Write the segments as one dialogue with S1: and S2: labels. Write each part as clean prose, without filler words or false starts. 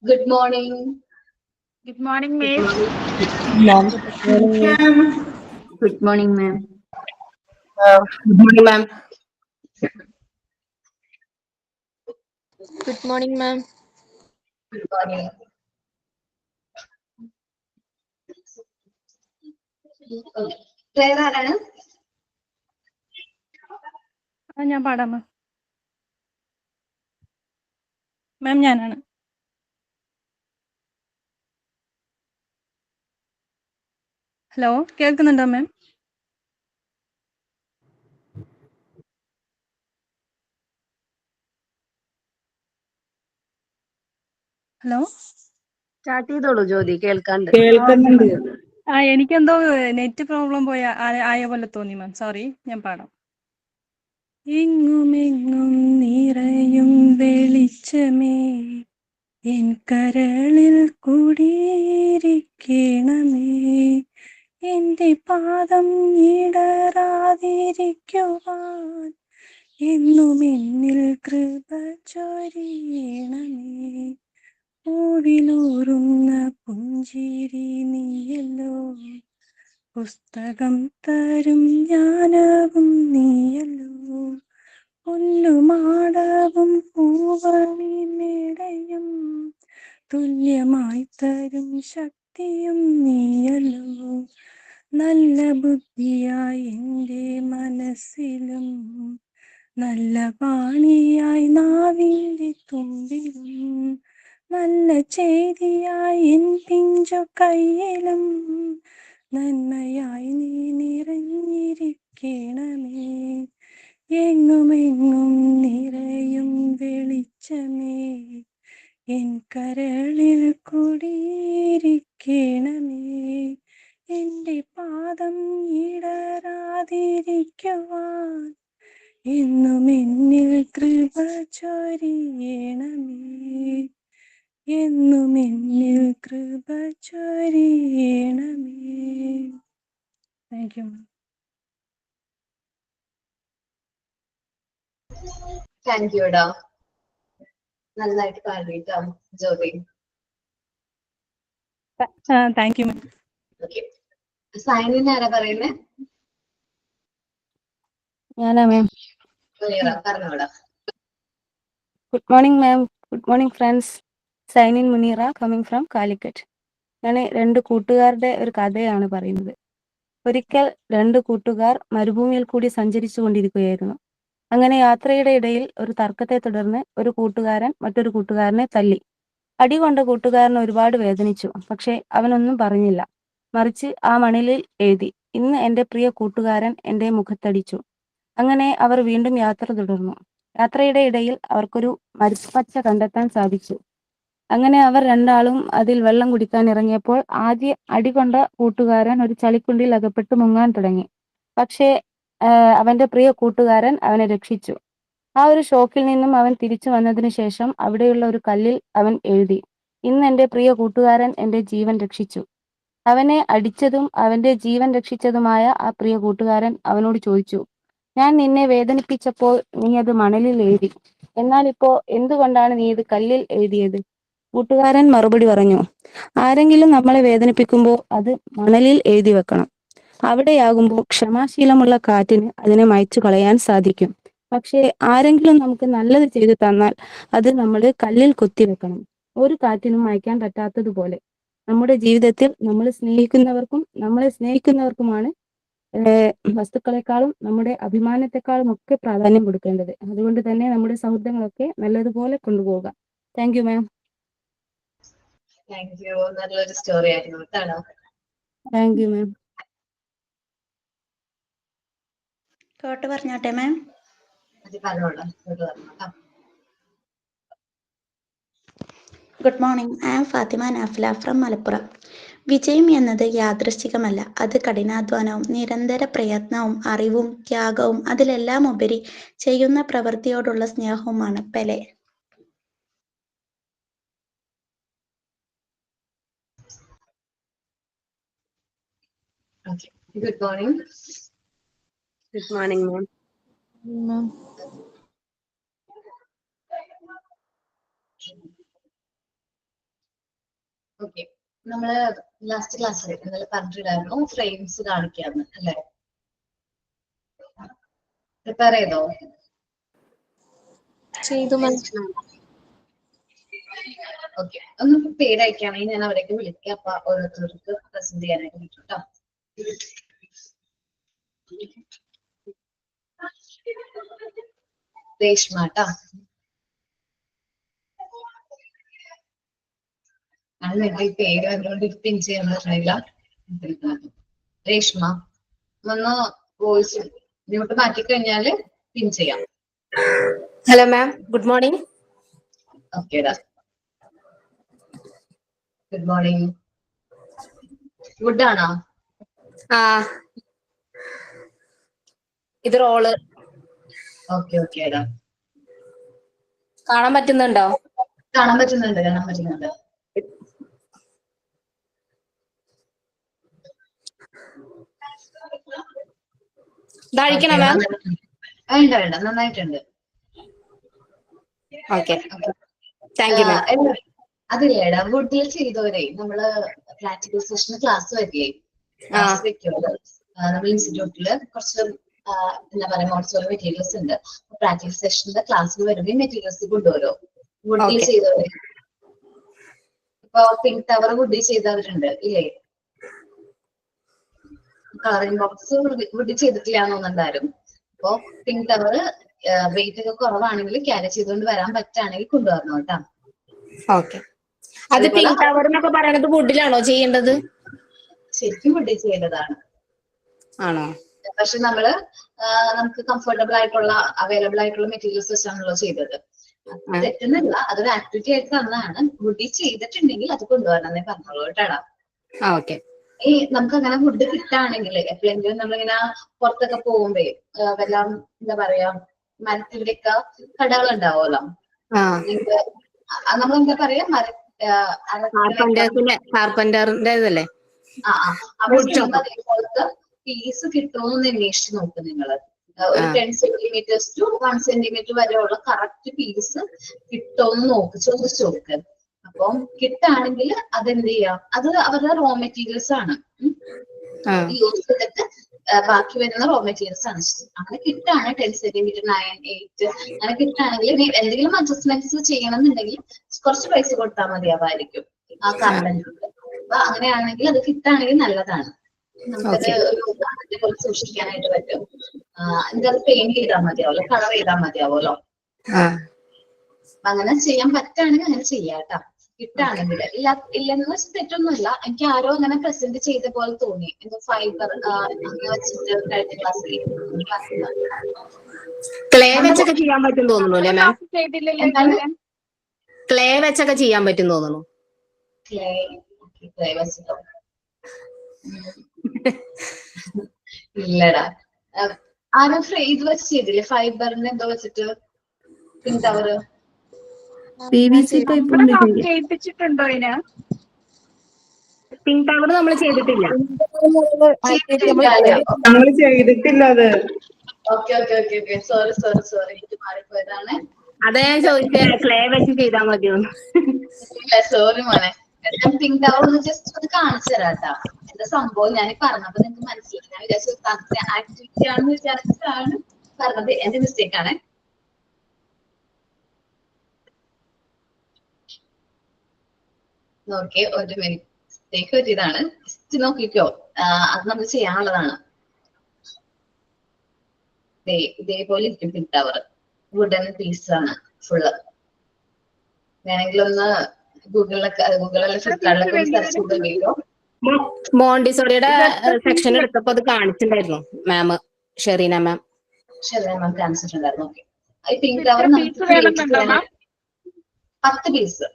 S1: Good morning.
S2: Good morning, Miss.
S3: Ma'am.
S1: Good morning, ma'am.
S3: Good morning, ma'am.
S4: Good morning, ma'am.
S1: Good morning. Prayer ആരാണ്?
S2: ഞാൻ പാടാം മാം. മാം ഞാനാണ്. Hello, കേൾക്കുന്നുണ്ടോ മാം? Hello,
S3: start ചെയ്തോളൂ ജ്യോതി, കേൾക്കാണ്ട്.
S5: കേൾക്കുന്നുണ്ട്.
S2: എനിക്കെന്തോ നെറ്റ് പ്രോബ്ലം ആയ പോലെ തോന്നി മാം. സോറി, ഞാൻ പാടാം. എങ്ങുമെങ്ങും നിറയും വെളിച്ചമേ, എൻ കരളിൽ കുടിയിരിക്കണമേ, എന്റെ പാദം ഇടറാതിരിക്കുവാൻ എന്നും എന്നിൽ കൃപ ചൊരിയണമേ. പൂവിലൂറുന്ന പുഞ്ചിരി നീയല്ലോ, പുസ്തകം തരും ജ്ഞാനവും നീയല്ലോ, പുല്ലുമാടവും പൂവണി മേടയും തുല്യമായി തരും ശക്തിയും നീയല്ലോ. നല്ല ബുദ്ധിയായി എൻ്റെ മനസ്സിലും, നല്ല പാണിയായി നാവിൻ്റെ തുമ്പിലും, നല്ല ചെയ്തിയായി എൻ പിഞ്ചു കയ്യിലും, നന്മയായി നീ നിറഞ്ഞിരിക്കണമേ. എങ്ങുമെങ്ങും നിറയും വെളിച്ചമേ, എൻ കരളിൽ കുടിയിരിക്കണമേ, എന്റെ പാദം ഇടറാതിരിക്കുവാൻ എന്നും എന്നിൽ കൃപ ചൊരിയണമേ, എന്നും എന്നിൽ കൃപ ചൊരിയണമേ. Thank you.
S1: താങ്ക് യു ഡാ. നന്നായിട്ട് പാടിട്ടോ Jyothi.
S2: Thank you ma'am.
S1: Okay, സൈനിന് ആരാ പറയുന്നേ?
S5: ഞാനാ മാം.
S1: പറഞ്ഞോടാ.
S5: Good morning ma'am. Good morning friends. Sign in Muneera, coming from Calicut. ഞാൻ രണ്ട് കൂട്ടുകാരുടെ ഒരു കഥയാണ് പറയുന്നത്. ഒരിക്കൽ രണ്ട് കൂട്ടുകാർ മരുഭൂമിയിൽ കൂടി സഞ്ചരിച്ചു കൊണ്ടിരിക്കുകയായിരുന്നു. അങ്ങനെ യാത്രയുടെ ഇടയിൽ ഒരു തർക്കത്തെ തുടർന്ന് ഒരു കൂട്ടുകാരൻ മറ്റൊരു കൂട്ടുകാരനെ തല്ലി. അടികൊണ്ട കൂട്ടുകാരൻ ഒരുപാട് വേദനിച്ചു. പക്ഷേ അവനൊന്നും പറഞ്ഞില്ല. മറിച്ച് ആ മണലിൽ എഴുതി, ഇന്ന് എൻ്റെ പ്രിയ കൂട്ടുകാരൻ എൻ്റെ മുഖത്തടിച്ചു. അങ്ങനെ അവർ വീണ്ടും യാത്ര തുടർന്നു. യാത്രയുടെ ഇടയിൽ അവർക്കൊരു മരുപ്പച്ച കണ്ടെത്താൻ സാധിച്ചു. അങ്ങനെ അവർ രണ്ടാളും അതിൽ വെള്ളം കുടിക്കാൻ ഇറങ്ങിയപ്പോൾ ആദ്യ അടികൊണ്ട കൂട്ടുകാരൻ ഒരു ചളിക്കുണ്ടിൽ അകപ്പെട്ട് മുങ്ങാൻ തുടങ്ങി. പക്ഷേ അവന്റെ പ്രിയ കൂട്ടുകാരൻ അവനെ രക്ഷിച്ചു. ആ ഒരു ഷോക്കിൽ നിന്നും അവൻ തിരിച്ചു വന്നതിന് ശേഷം അവിടെയുള്ള ഒരു കല്ലിൽ അവൻ എഴുതി, ഇന്ന് എൻ്റെ പ്രിയ കൂട്ടുകാരൻ എൻ്റെ ജീവൻ രക്ഷിച്ചു. അവനെ അടിച്ചതും അവന്റെ ജീവൻ രക്ഷിച്ചതുമായ ആ പ്രിയ കൂട്ടുകാരൻ അവനോട് ചോദിച്ചു, ഞാൻ നിന്നെ വേദനിപ്പിച്ചപ്പോൾ നീ അത് മണലിൽ എഴുതി, എന്നാൽ ഇപ്പോ എന്തുകൊണ്ടാണ് നീ ഇത് കല്ലിൽ എഴുതിയത്? കൂട്ടുകാരൻ മറുപടി പറഞ്ഞു, ആരെങ്കിലും നമ്മളെ വേദനിപ്പിക്കുമ്പോൾ അത് മണലിൽ എഴുതി വെക്കണം. അവിടെയാകുമ്പോൾ ക്ഷമാശീലമുള്ള കാറ്റിന് അതിനെ മായ്ച്ചു കളയാൻ സാധിക്കും. പക്ഷേ ആരെങ്കിലും നമുക്ക് നല്ലത് ചെയ്തു തന്നാൽ അത് നമ്മൾ കല്ലിൽ കൊത്തിവെക്കണം, ഒരു കാറ്റിനും മായ്ക്കാൻ പറ്റാത്തതുപോലെ. നമ്മുടെ ജീവിതത്തിൽ നമ്മൾ സ്നേഹിക്കുന്നവർക്കും നമ്മളെ സ്നേഹിക്കുന്നവർക്കുമാണ് വസ്തുക്കളെക്കാളും നമ്മുടെ അഭിമാനത്തെക്കാളും ഒക്കെ പ്രാധാന്യം കൊടുക്കേണ്ടത്. അതുകൊണ്ട് തന്നെ നമ്മുടെ സൗഹൃദങ്ങളൊക്കെ നല്ലതുപോലെ കൊണ്ടുപോകുക. Thank you ma'am.
S1: Thank you. നല്ലൊരു സ്റ്റോറി ആയിരുന്നു കേട്ടോ.
S5: Thank you ma'am.
S4: തോട്ട് പറഞ്ഞോട്ടെ മാം.
S1: അത് പറഞ്ഞോളാം. പറഞ്ഞോളാം.
S4: Good morning. I am Fathima Nafila from Malappuram. വിജയം എന്നത് യാദൃശ്ചികമല്ല, അത് കഠിനാധ്വാനവും നിരന്തര പ്രയത്നവും അറിവും ത്യാഗവും അതിലെല്ലാം ഉപരി ചെയ്യുന്ന പ്രവൃത്തിയോടുള്ള സ്നേഹവുമാണ്. Pele.
S1: Good morning.
S3: Good morning, ma'am.
S1: Okay, നമ്മള് ലാസ്റ്റ് ക്ലാസ്സിൽ ഇന്നലെ പറഞ്ഞിട്ടുണ്ടായിരുന്നു ഫ്രെയിംസ് കാണിക്കാന്ന് അല്ലെ? പ്രിപ്പയർ ചെയ്തോ?
S3: ചെയ്തു ma'am.
S1: ഓക്കെ, ഒന്ന് പേര് അയക്കുകയാണെങ്കിൽ ഞാൻ അവരൊക്കെ വിളിക്കാം. അപ്പൊ ഓരോരുത്തർക്ക് പ്രസന്റ് ചെയ്യാനായിട്ട് പറ്റും കേട്ടോ. രേഷ്മ ട്ടാ. അത് പേര് അതുകൊണ്ട് പിൻ ചെയ്യാൻ പറ്റില്ല. രേഷ്മ ഒന്ന് വോയിസ് മ്യൂട്ട് മാറ്റി കഴിഞ്ഞാല് പിൻ ചെയ്യാം.
S3: Hello, ma'am. Good morning.
S1: ഓക്കേടാ, ഗുഡ് മോർണിംഗ്. ഗുഡ് ആണോ?
S3: ഇത് റോള്
S1: ഓക്കെ ഓക്കേടാ,
S3: കാണാൻ പറ്റുന്നുണ്ടോ?
S1: കാണാൻ പറ്റുന്നുണ്ട്, കാണാൻ പറ്റുന്നുണ്ട്.
S3: കഴിക്കണം മാം.
S1: വേണ്ട വേണ്ട, നന്നായിട്ടുണ്ട്.
S3: Okay, thank you ma'am.
S1: അതില്ലേടാ, വുഡിൽ ചെയ്തവരെ നമ്മള് പ്രാക്ടിക്കൽ സെഷൻ ക്ലാസ് വരില്ലേ, ക്ലാസ് വെക്കുമല്ലോ നമ്മൾ ഇൻസ്റ്റിറ്റ്യൂട്ടില് കുറച്ച് എന്താ പറയാ മോൺസോറി മെറ്റീരിയൽസ് ഉണ്ട്. പ്രാക്ടിക്കൽ സെഷന്റെ ക്ലാസ്സിൽ വരുമ്പോൾ മെറ്റീരിയൽസ് കൊണ്ടുവരും. വുഡിൽ ചെയ്തവരെ ഇപ്പൊ പിങ്ക് ടവർ വുഡിൽ ചെയ്തവരുണ്ട് ഇല്ലേ? കളറിംഗ് ബോക്സ് വുഡിൽ ചെയ്തിട്ടില്ല എന്നുണ്ടായിരുന്നു. അപ്പൊ പിങ്ക് ടവർ വെയിറ്റ് ഒക്കെ കുറവാണെങ്കിൽ ക്യാരി ചെയ്തുകൊണ്ട് വരാൻ പറ്റുകയാണെങ്കിൽ കൊണ്ടുവരണം കേട്ടോ.
S3: ഓക്കെ, അത് പിങ്ക് ടവർ എന്നൊക്കെ പറയുന്നത് വുഡിലാണോ ചെയ്യേണ്ടത്?
S1: ശരിക്കും വുഡിൽ ചെയ്യേണ്ടതാണ്.
S3: ആണോ?
S1: പക്ഷെ നമുക്ക് കംഫർട്ടബിൾ ആയിട്ടുള്ള അവൈലബിൾ ആയിട്ടുള്ള മെറ്റീരിയൽസ് വെച്ചാണല്ലോ ചെയ്തത്. തെറ്റുന്നില്ല, അതൊരു ആക്ടിവിറ്റി ആയിട്ട് തന്നതാണ്. വുഡിൽ ചെയ്തിട്ടുണ്ടെങ്കിൽ അത് കൊണ്ടുവരണമെന്നേ പറഞ്ഞോളൂ കേട്ടാടാ.
S3: ഓക്കെ.
S1: ഈ നമുക്ക് അങ്ങനെ ഫുഡ് കിട്ടുകയാണെങ്കിൽ എപ്പോഴെങ്കിലും നമ്മളിങ്ങനെ പുറത്തൊക്കെ പോകുമ്പോ വല്ല എന്താ പറയാ മരത്തിന്റെയൊക്കെ കടകൾ ഉണ്ടാവുമല്ലോ, നമ്മളെന്താ പറയാ
S3: കാർപ്പന്ററിന്റെ ഇതല്ലേ?
S1: അതേപോലത്തെ പീസ് കിട്ടുമെന്ന് അന്വേഷിച്ച് നോക്കും നിങ്ങള്. ഒരു 10 centimeters to 1 centimeter വരെയുള്ള കറക്റ്റ് പീസ് കിട്ടുമെന്ന് ചോദിച്ചു നോക്ക്. അപ്പം കിട്ടുകയാണെങ്കിൽ അതെന്ത് ചെയ്യാം, അത് അവരുടെ റോ മെറ്റീരിയൽസ് ആണ്. യൂസ് ചെയ്തിട്ട് ബാക്കി വരുന്ന റോ മെറ്റീരിയൽസ് ആണ്. അങ്ങനെ കിട്ടുകയാണ് 10 centimeter 9, 8 അങ്ങനെ കിട്ടുകയാണെങ്കിൽ എന്തെങ്കിലും അഡ്ജസ്റ്റ്മെന്റ്സ് ചെയ്യണമെന്നുണ്ടെങ്കിൽ കുറച്ച് പൈസ കൊടുത്താൽ മതിയാവായിരിക്കും ആ കാർപ്പൻറ്ററിന്. അപ്പൊ അങ്ങനെയാണെങ്കിൽ അത് കിട്ടുകയാണെങ്കിൽ നല്ലതാണ്. നമുക്കത് അതേപോലെ സൂക്ഷിക്കാനായിട്ട് പറ്റും. എനിക്കത് പെയിന്റ് ചെയ്താൽ മതിയാവുമല്ലോ, കളർ ചെയ്താൽ മതിയാവുമല്ലോ. അങ്ങനെ ചെയ്യാൻ പറ്റുകയാണെങ്കിൽ അങ്ങനെ ചെയ്യാട്ടോ. കിട്ടുകയാണെങ്കിൽ ഇല്ലെന്ന് വെച്ചാൽ തെറ്റൊന്നുമില്ല. എനിക്ക് ആരോ അങ്ങനെ പ്രസന്റ് ചെയ്ത പോലെ തോന്നി. എന്തോ ഫൈബർ അങ്ങനെ വെച്ചിട്ട് കഴിഞ്ഞ ക്ലാസ്സിൽ
S3: ക്ലേ വെച്ചൊക്കെ ചെയ്യാൻ പറ്റും തോന്നുന്നു അല്ലേ മാം? ക്ലേ വെച്ചൊക്കെ ചെയ്യാൻ പറ്റും തോന്നുന്നു.
S1: ക്ലേ വെച്ചിട്ടോ? ഇല്ലടാ, ആരും ഇത് വെച്ച് ചെയ്തില്ലേ? ഫൈബറിന് എന്തോ വെച്ചിട്ട് പിങ്ക് ടവർ
S2: ചെയ്യിപ്പിച്ചിട്ടുണ്ടോ ഇതിന്?
S3: പിങ്ക് ടവർ നമ്മൾ ചെയ്തിട്ടില്ല.
S6: നമ്മൾ ചെയ്തിട്ടില്ല അത്.
S1: Okay okay okay okay, sorry sorry sorry, എനിക്ക് മാറിപ്പോയതാണ്.
S3: അതെ ഞാൻ ചോദിച്ചേ, ക്ലേ വെച്ച് ചെയ്താൽ മതിയോന്ന്.
S1: സോറി മോനെ. പിങ്ക് ടവർ ഒന്ന് ജസ്റ്റ് ഒന്ന് കാണിച്ചു തരാട്ടാ എന്താ സംഭവം. ഞാൻ പറഞ്ഞപ്പോ നിങ്ങൾക്ക് മനസ്സിലായി. ഞാൻ വിചാരിച്ചു ആക്ടിവിറ്റി ആണെന്ന് വിചാരിച്ചിട്ടാണ് പറഞ്ഞത്. എന്റെ മിസ്റ്റേക്ക് ആണ്. ഓക്കെ, ഒരു മിനിറ്റ് പറ്റിയതാണ്. ജസ്റ്റ് നോക്കിക്കോ, അത് നമ്മൾ ചെയ്യാനുള്ളതാണ്. ഇതേപോലെ ഇരിക്കും പിങ്ക് ടവർ. വുഡൻ പീസ് ആണ് ഫുള്ള്. വേണമെങ്കിൽ ഒന്ന് ഗൂഗിളിലെ ഫ്ലിപ്കാർട്ടിലൊക്കെ സെർച്ച് ചെയ്ത് നോക്കിക്കോ.
S3: മോണ്ടിസോറിയുടെ സെക്ഷൻ എടുത്തപ്പോ അത് കാണിച്ചിട്ടുണ്ടായിരുന്നു മാം, ഷെറീന മാം.
S1: ഷെറീന മാം കാണിച്ചിട്ടുണ്ടായിരുന്നു. ഓക്കെ, ഈ പിങ്ക് ടവർ നമുക്ക് 10 പീസ്.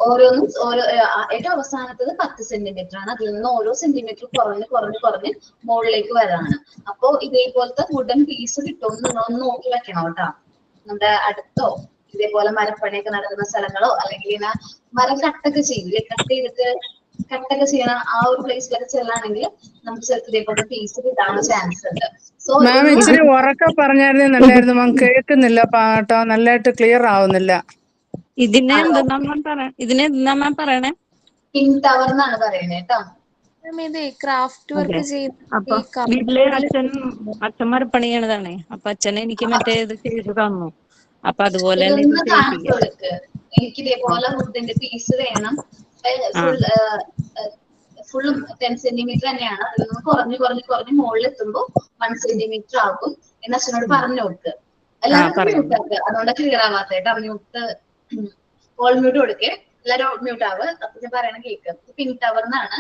S1: ഓരോന്നും ഏറ്റവും അവസാനത്തത് 10 സെന്റിമീറ്റർ ആണ്. അതിൽ നിന്ന് ഓരോ സെന്റിമീറ്റർ കുറഞ്ഞ് കുറഞ്ഞ് കുറഞ്ഞ് മുകളിലേക്ക് വരാണ്. അപ്പോ ഇതേപോലത്തെ വുഡൻ പീസ് കിട്ടുമെന്ന് നിങ്ങളൊന്ന് നോക്കി വെക്കണം കേട്ടോ. നമ്മുടെ അടുത്തോ ഇതേപോലെ മരപ്പണിയൊക്കെ നടക്കുന്ന സ്ഥലങ്ങളോ അല്ലെങ്കിൽ ഇങ്ങനെ മരം കട്ടൊക്കെ ചെയ്യില്ലേ, കട്ട് ചെയ്തിട്ട് കട്ടൊക്കെ ചെയ്യണ ആ ഒരു പ്ലേസിലൊക്കെ ചെല്ലാണെങ്കിൽ നമുക്ക് ചിലപ്പോൾ ഇതേപോലത്തെ പീസ് കിട്ടാനുള്ള ചാൻസ് ഉണ്ട്. സോ
S6: മാം ഇച്ചിരി ഉറക്കെ പറഞ്ഞായിരുന്നേ നല്ലായിരുന്നു മാം. കേൾക്കുന്നില്ല പാട്ടോ, നല്ലതായിട്ട് ക്ലിയർ ആവുന്നില്ല.
S2: ഇതിനെ എന്തെന്നാ മാം പറയണേ?
S1: പിങ്ക് ടവർ എന്നാണ് പറയുന്നത് കേട്ടോ.
S3: ഇത് ക്രാഫ്റ്റ് വർക്ക്
S2: അപ്പൊ
S3: ചെയ്യുന്ന
S2: വീട്ടിലെ അച്ഛൻ മരപ്പണിയാണതാണേ. അപ്പൊ അച്ഛനെ എനിക്ക് മറ്റേ ഇത് ചെയ്ത് തന്നു. അപ്പൊ അതുപോലെ തന്നെ ഇത്
S1: ഇതൊന്ന് കാണിച്ചു
S2: ചെയ്യിപ്പിക്കാം.
S1: കൊടുക്ക്. എനിക്ക് ഇതേപോലെ വുഡിന്റെ പീസ് വേണം. ഫുൾ ഫുള്ളും 10 സെന്റിമീറ്റർ തന്നെയാണ്. അതിൽ നിന്ന് കുറഞ്ഞ് മുകളിൽ എത്തുമ്പോൾ 1 സെന്റിമീറ്റർ ആകും എന്ന് അച്ഛനോട് പറഞ്ഞു കൊടുക്ക്. എല്ലാവരും മ്യൂട്ട് ആക്കുക. അതുകൊണ്ട് ക്ലിയർ ആവാത്ത കേട്ടോ. മ്യൂട്ട് ഓൾ മ്യൂട്ട് കൊടുക്കേ. എല്ലാവരും മ്യൂട്ട് ആവുക. അപ്പൊ ഞാൻ പറയണ കേക്ക്. പിങ്ക് ടവർ എന്നാണ്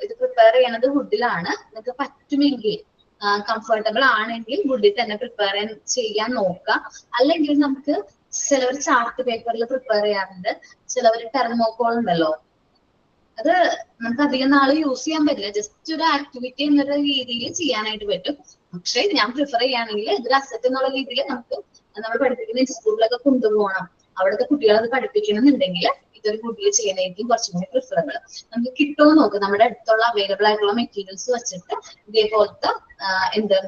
S1: ഇത് പ്രിപ്പയർ ചെയ്യണത്. വുഡിലാണ്. നിങ്ങൾക്ക് പറ്റുമെങ്കിൽ കംഫർട്ടബിൾ ആണെങ്കിൽ വുഡിൽ തന്നെ പ്രിപ്പയർ ചെയ്യാൻ നോക്കുക. അല്ലെങ്കിൽ നമുക്ക് ചിലവർ ചാർട്ട് പേപ്പറിൽ പ്രിപ്പയർ ചെയ്യാറുണ്ട്. ചിലവർ ടെർമോക്കോൾ ഉണ്ടല്ലോ, അത് നമുക്ക് അധികം നാള് യൂസ് ചെയ്യാൻ പറ്റില്ല. ജസ്റ്റ് ഒരു ആക്ടിവിറ്റി എന്നൊരു രീതിയിൽ ചെയ്യാനായിട്ട് പറ്റും. പക്ഷെ ഞാൻ പ്രിഫർ ചെയ്യുകയാണെങ്കിൽ ഇതൊരു അസറ്റ് എന്നുള്ള രീതിയിൽ നമുക്ക് നമ്മൾ പഠിപ്പിക്കുന്ന ഇൻസ്റ്റിറ്റ്യൂട്ടിലൊക്കെ കൊണ്ടുപോകണം. അവിടുത്തെ കുട്ടികൾ അത് പഠിപ്പിക്കണമെന്നുണ്ടെങ്കിൽ ഇതൊരു വുഡിൽ ചെയ്യുന്നതായിരിക്കും കുറച്ചും കൂടി പ്രിഫറബിൾ. നമുക്ക് കിട്ടുമോ നോക്ക്. നമ്മുടെ അടുത്തുള്ള അവൈലബിൾ ആയിട്ടുള്ള മെറ്റീരിയൽസ് വെച്ചിട്ട് ഇതേപോലത്തെ എന്ത്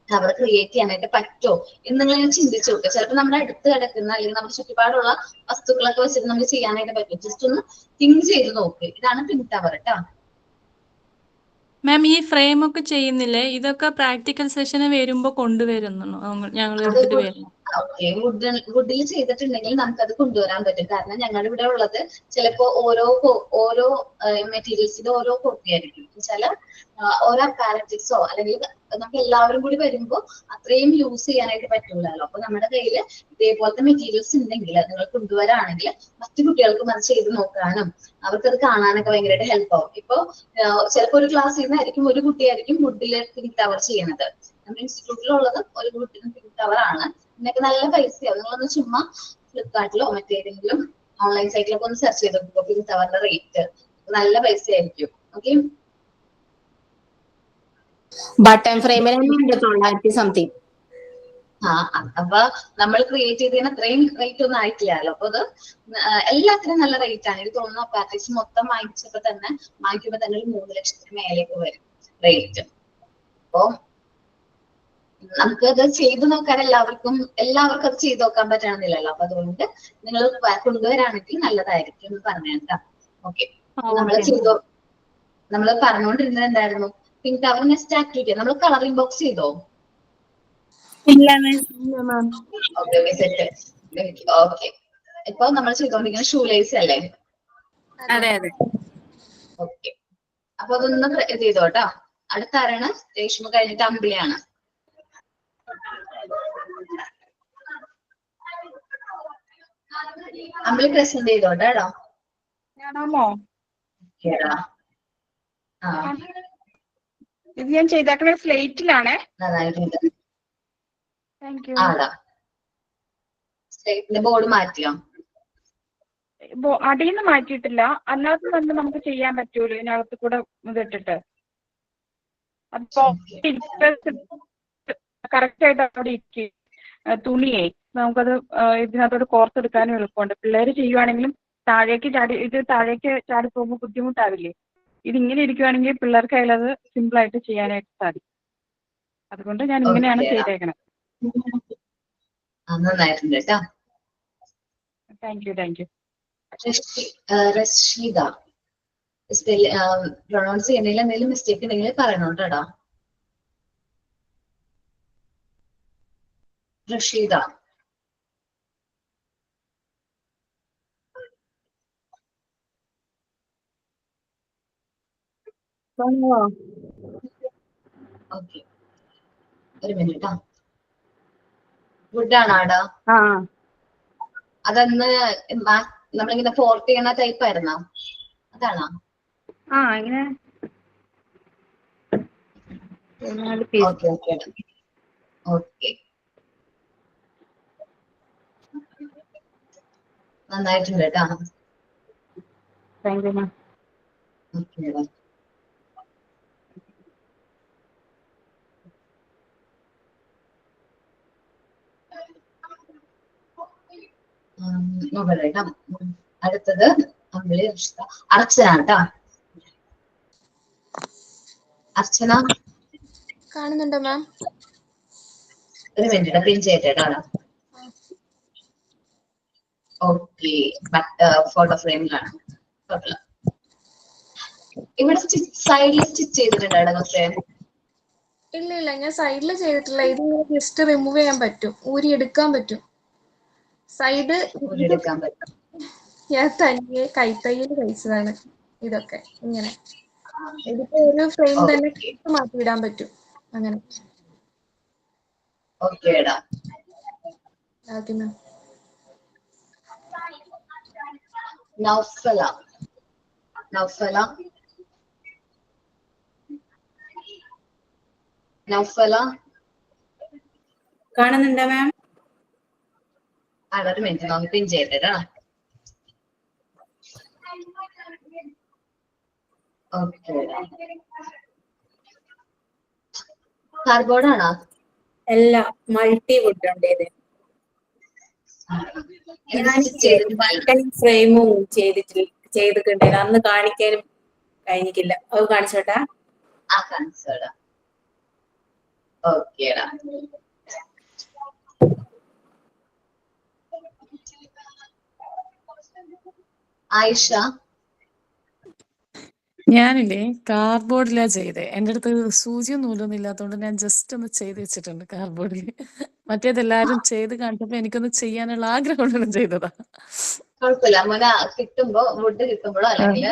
S1: കവർ ക്രിയേറ്റ് ചെയ്യാനായിട്ട് പറ്റുമോ എന്ന് നിങ്ങൾ ചിന്തിച്ചു നോക്കുക. ചിലപ്പോൾ നമ്മുടെ അടുത്ത് കിടക്കുന്ന അല്ലെങ്കിൽ നമ്മുടെ ചുറ്റുപാടുള്ള വസ്തുക്കളൊക്കെ വെച്ചിട്ട് നമുക്ക് ചെയ്യാനായിട്ട് പറ്റും. ജസ്റ്റ് ഒന്ന് തിങ്ക് ചെയ്ത് നോക്ക്. ഇതാണ് പിങ്ക് ടവർ കേട്ടോ.
S2: മാം ഈ ഫ്രെയിം ഒക്കെ ചെയ്യുന്നില്ലേ, ഇതൊക്കെ പ്രാക്ടിക്കൽ സെഷന് വരുമ്പോ കൊണ്ടുവരുന്നു ഞങ്ങൾ എടുത്തിട്ട് വരുന്നു.
S1: ഓക്കെ, വുഡിൽ ചെയ്തിട്ടുണ്ടെങ്കിൽ നമുക്കത് കൊണ്ടുവരാൻ പറ്റും. കാരണം ഞങ്ങളുടെ ഇവിടെ ഉള്ളത് ചിലപ്പോ ഓരോ മെറ്റീരിയൽസിന്റെ ഓരോ കോപ്പി ആയിരിക്കും. ചില ഓരോ അപ്പാരറ്റിക്സോ അല്ലെങ്കിൽ നമുക്ക് എല്ലാവരും കൂടി വരുമ്പോൾ അത്രയും യൂസ് ചെയ്യാനായിട്ട് പറ്റൂലല്ലോ. അപ്പൊ നമ്മുടെ കയ്യിൽ ഇതേപോലത്തെ മെറ്റീരിയൽസ് ഉണ്ടെങ്കിൽ നിങ്ങൾ കൊണ്ടുവരാണെങ്കിൽ മറ്റു കുട്ടികൾക്കും അത് ചെയ്ത് നോക്കാനും അവർക്കത് കാണാനൊക്കെ ഭയങ്കരമായിട്ട് ഹെൽപ്പ് ആവും. ഇപ്പൊ ചിലപ്പോൾ ഒരു ക്ലാസ്സിൽ നിന്നായിരിക്കും ഒരു കുട്ടിയായിരിക്കും വുഡിലെ പിങ്ക് ടവർ ചെയ്യണത്. നമ്മുടെ ഇൻസ്റ്റിറ്റ്യൂട്ടിലുള്ളത് ഒരു കുട്ടിയുടെ പിങ്ക് ടവർ ആണ്. ഇതിനൊക്കെ നല്ല പൈസയാവും. നിങ്ങളൊന്ന് ചുമ്മാ ഫ്ലിപ്കാർട്ടിലോ മറ്റേതെങ്കിലും ഓൺലൈൻ സൈറ്റിലൊക്കെ ഒന്ന് സെർച്ച് ചെയ്ത് നോക്കുക. പിങ്ക് ടവറിന്റെ റേറ്റ് നല്ല പൈസയായിരിക്കും. ഓക്കെ,
S3: ബട്ടൺ ഫ്രെയിമിന് 900 സംതിങ്.
S1: അപ്പൊ നമ്മൾ ക്രിയേറ്റ് ചെയ്തതിന് അത്രയും റേറ്റ് ഒന്നും ആയിട്ടില്ലല്ലോ. അപ്പൊ അത് എല്ലാത്തിനും നല്ല റേറ്റ് ആണ്. എനിക്ക് തോന്നുന്നു പാക്കേജ് മൊത്തം വാങ്ങിക്കുമ്പോ തന്നെ ഒരു 3 ലക്ഷത്തിന് മേലേക്ക് വരും റേറ്റ്. അപ്പൊ നമുക്ക് അത് ചെയ്ത് നോക്കാൻ എല്ലാവർക്കും അത് ചെയ്ത് നോക്കാൻ പറ്റണമെന്നില്ലല്ലോ. അപ്പൊ അതുകൊണ്ട് നിങ്ങൾ കൊണ്ടുവരാണെങ്കിൽ നല്ലതായിരിക്കും എന്ന് പറഞ്ഞേക്കാം. ഓക്കെ, നമ്മൾ പറഞ്ഞുകൊണ്ടിരുന്നത് എന്തായിരുന്നു? പിങ്ക് ടവർ നെക്സ്റ്റ് ആക്ടിവിറ്റി നമ്മൾ കളറിംഗ് ബോക്സ് ചെയ്തോ? ഓക്കെ, ഇപ്പൊ നമ്മൾ ചെയ്തോണ്ടിരിക്കുന്ന ഷൂ ലേസ് അല്ലേ?
S5: അതെ അതെ.
S1: ഓക്കെ, അപ്പൊ അതൊന്ന് ചെയ്തോ കേട്ടോ. അടുത്ത ആരാണ്? രേഷ്മ കഴിഞ്ഞിട്ട് അമ്പിളിയാണ്. അമ്പിളി പ്രസന്റ് ചെയ്തോട്ടെ കേട്ടോ.
S7: ഇത് ഞാൻ ചെയ്തേക്കണ സ്ലേറ്റിലാണ്.
S1: നന്നായിട്ടുണ്ട്.
S7: Thank you.
S1: ആടാ, സ്ലേറ്റിന്റെ ബോർഡ് മാറ്റിയോ?
S7: അടിയിൽ നിന്ന് മാറ്റിയിട്ടില്ല. അല്ലാതെ തന്നെ നമുക്ക് ചെയ്യാൻ പറ്റൂല ഇതിനകത്ത് കൂടെ ഇതിട്ടിട്ട്. അപ്പൊ കറക്റ്റ് ആയിട്ട് അവിടെ ഇരിക്കും. തുണിയെ നമുക്കത് ഇതിനകത്തോട് കോർത്തെടുക്കാനും എളുപ്പമുണ്ട്. പിള്ളേർ ചെയ്യുവാണെങ്കിലും താഴേക്ക് ചാടി പോകുമ്പോൾ ബുദ്ധിമുട്ടാവില്ലേ? ഇതിങ്ങനെ ഇരിക്കുവാണെങ്കിൽ പിള്ളേർക്ക് അതിലത് സിമ്പിൾ ആയിട്ട് ചെയ്യാനായിട്ട് സാധിക്കും. അതുകൊണ്ട് ഞാൻ ഇങ്ങനെയാണ് ചെയ്തേക്കണത്.
S1: നന്നായിട്ടുണ്ട് കേട്ടോ.
S7: Thank U.
S1: റഷീദ, പ്രൊണൗൺസ് ചെയ്യുന്നതിൽ എന്തെങ്കിലും മിസ്റ്റേക്ക് ഉണ്ടെങ്കിൽ പറയണം കേട്ടോ. റഷീദ, ഓക്കെ, ഒരു മിനിറ്റ്. ഗുഡ് ആണോടാ? അതന്ന് നമ്മളിങ്ങനെ ഫോർട്ട് ചെയ്യണ ടൈപ്പ് ആയിരുന്നോ? അതാണോ?
S2: ഇങ്ങനെ
S1: ഓക്കെ നന്നായിട്ടുണ്ട് കേട്ടോ.
S2: Thank you ma'am.
S1: ഓക്കെ, നോക്കട്ടെ കേട്ടോ. അടുത്തത് അമ്പിളി അർച്ചന. അർച്ചന കേട്ടാ. അർച്ചന
S3: കാണുന്നുണ്ടോ മാം?
S1: ഒരു മിനിറ്റ് പിൻ ചെയ്തേട്ടാ. ഓക്കെ, ഫോട്ടോ ഫ്രെയിമിലാണ്. ഇവിടെ സൈഡിൽ സ്റ്റിച്ച് ചെയ്തിട്ടുണ്ടോ പക്ഷേ?
S3: ഇല്ല ഞാൻ സൈഡിൽ ചെയ്തിട്ടില്ല. ഇത് ജസ്റ്റ് റിമൂവ് ചെയ്യാൻ പറ്റും, ഊരി എടുക്കാൻ പറ്റും. സൈഡ്
S1: എടുക്കാൻ പറ്റും.
S3: ഞാൻ തനിയെ കൈത്തയ്യൽ കഴിച്ചതാണ് ഇതൊക്കെ. ഇങ്ങനെ ഇതിപ്പോ ഒരു ഫ്രെയിം തന്നെ മാറ്റിയിടാൻ പറ്റും അങ്ങനെ.
S1: ഓക്കേടാ.
S3: Okay ma'am.
S1: നൗഫല. നൗഫല. നൗഫല
S8: കാണുന്നുണ്ടോ മാം?
S1: ഒരു മിനിറ്റ് നമുക്ക് പിൻ ചെയ്തേരാ. ഓക്കെ, കാർഡ്ബോർഡ് ആണോ?
S8: അല്ല, മൾട്ടി വുഡ് ഉണ്ട്. ഫ്രെയിമും ചെയ്തിട്ടുണ്ട്. അന്ന് കാണിക്കാനും കഴിഞ്ഞിട്ടില്ല. അത് കാണിച്ചോട്ടാ.
S1: കാണിച്ചോടാ. ഓക്കേടാ. ആയിഷ.
S9: ഞാനില്ലേ കാർഡ്ബോർഡിലാ ചെയ്തേ. എൻ്റെ അടുത്ത് സൂചിയും നൂലൊന്നും ഇല്ലാത്തതുകൊണ്ട് ഞാൻ ജസ്റ്റ് ഒന്ന് ചെയ്ത് വെച്ചിട്ടുണ്ട് കാർഡ്ബോർഡിൽ. മറ്റേതെല്ലാരും ചെയ്ത് കണ്ടപ്പോ എനിക്കൊന്ന് ചെയ്യാനുള്ള ആഗ്രഹം കൊണ്ടാണ് ചെയ്തതാ.
S1: കുഴപ്പമില്ല മോനെ, കിട്ടുമ്പോ വുഡ് കിട്ടുമ്പോഴോ അല്ലെങ്കിൽ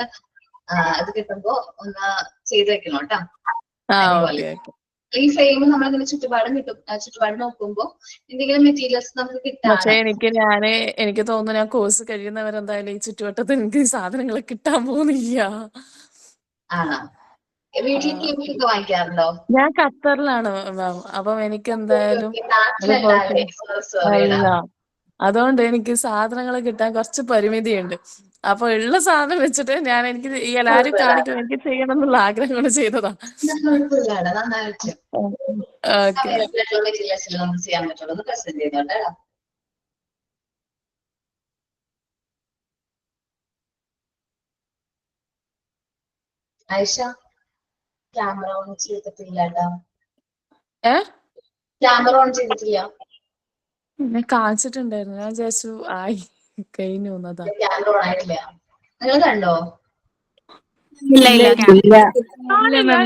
S1: അത് കിട്ടുമ്പോ ഒന്ന് ചെയ്ത് വെക്കണം കേട്ടോ.
S9: ഓക്കെ.
S1: ഈ ഫ്രെയിം നമ്മളിങ്ങനെ ചുറ്റുപാട് നോക്കുമ്പോ എന്തെങ്കിലും മെറ്റീരിയൽസ് നമുക്ക്
S9: പക്ഷെ
S1: കിട്ടാണ്.
S9: എനിക്ക് തോന്നുന്നു ഞാൻ കോഴ്സ് കഴിയുന്നവരെന്തായാലും ഈ ചുറ്റുവട്ടത്ത് എനിക്ക് സാധനങ്ങൾ കിട്ടാൻ പോകുന്നില്ല.
S1: ആണോ? വീട്ടിലേക്ക് ഒക്കെ വാങ്ങിക്കാറുണ്ടോ?
S9: ഞാൻ ഖത്തറിലാണ് മാം. അപ്പം എനിക്ക് എന്തായാലും
S1: നാട്ടിലല്ല.
S9: അതുകൊണ്ട് എനിക്ക് സാധനങ്ങൾ കിട്ടാൻ കുറച്ച് പരിമിതിയുണ്ട്. അപ്പൊ ഉള്ള സാധനം വെച്ചിട്ട് എനിക്ക് ഈ എല്ലാരും കാണിക്കുമ്പോൾ എനിക്ക് ചെയ്യണം എന്നുള്ള ആഗ്രഹം കൊണ്ട് ചെയ്തതാ.
S1: നന്നായിട്ട്
S9: ഓക്കെ.
S1: നമുക്ക് ചെയ്യാൻ പറ്റുള്ളൂ. പ്രസന്റ് ചെയ്തോട്ടെ. ആയിഷ ക്യാമറ ഓൺ ചെയ്തിട്ടില്ല കേട്ടോ. ക്യാമറ ഓൺ ചെയ്തിട്ടില്ല.
S9: ഞാൻ കാണിച്ചിട്ടുണ്ടായിരുന്നു. ഞാൻ ജസ്റ്റ് ആയി കഴിഞ്ഞു വന്നതാ.
S1: ക്യാമറ ഓൺ ആയിട്ടില്ല. നിങ്ങൾ കണ്ടോ?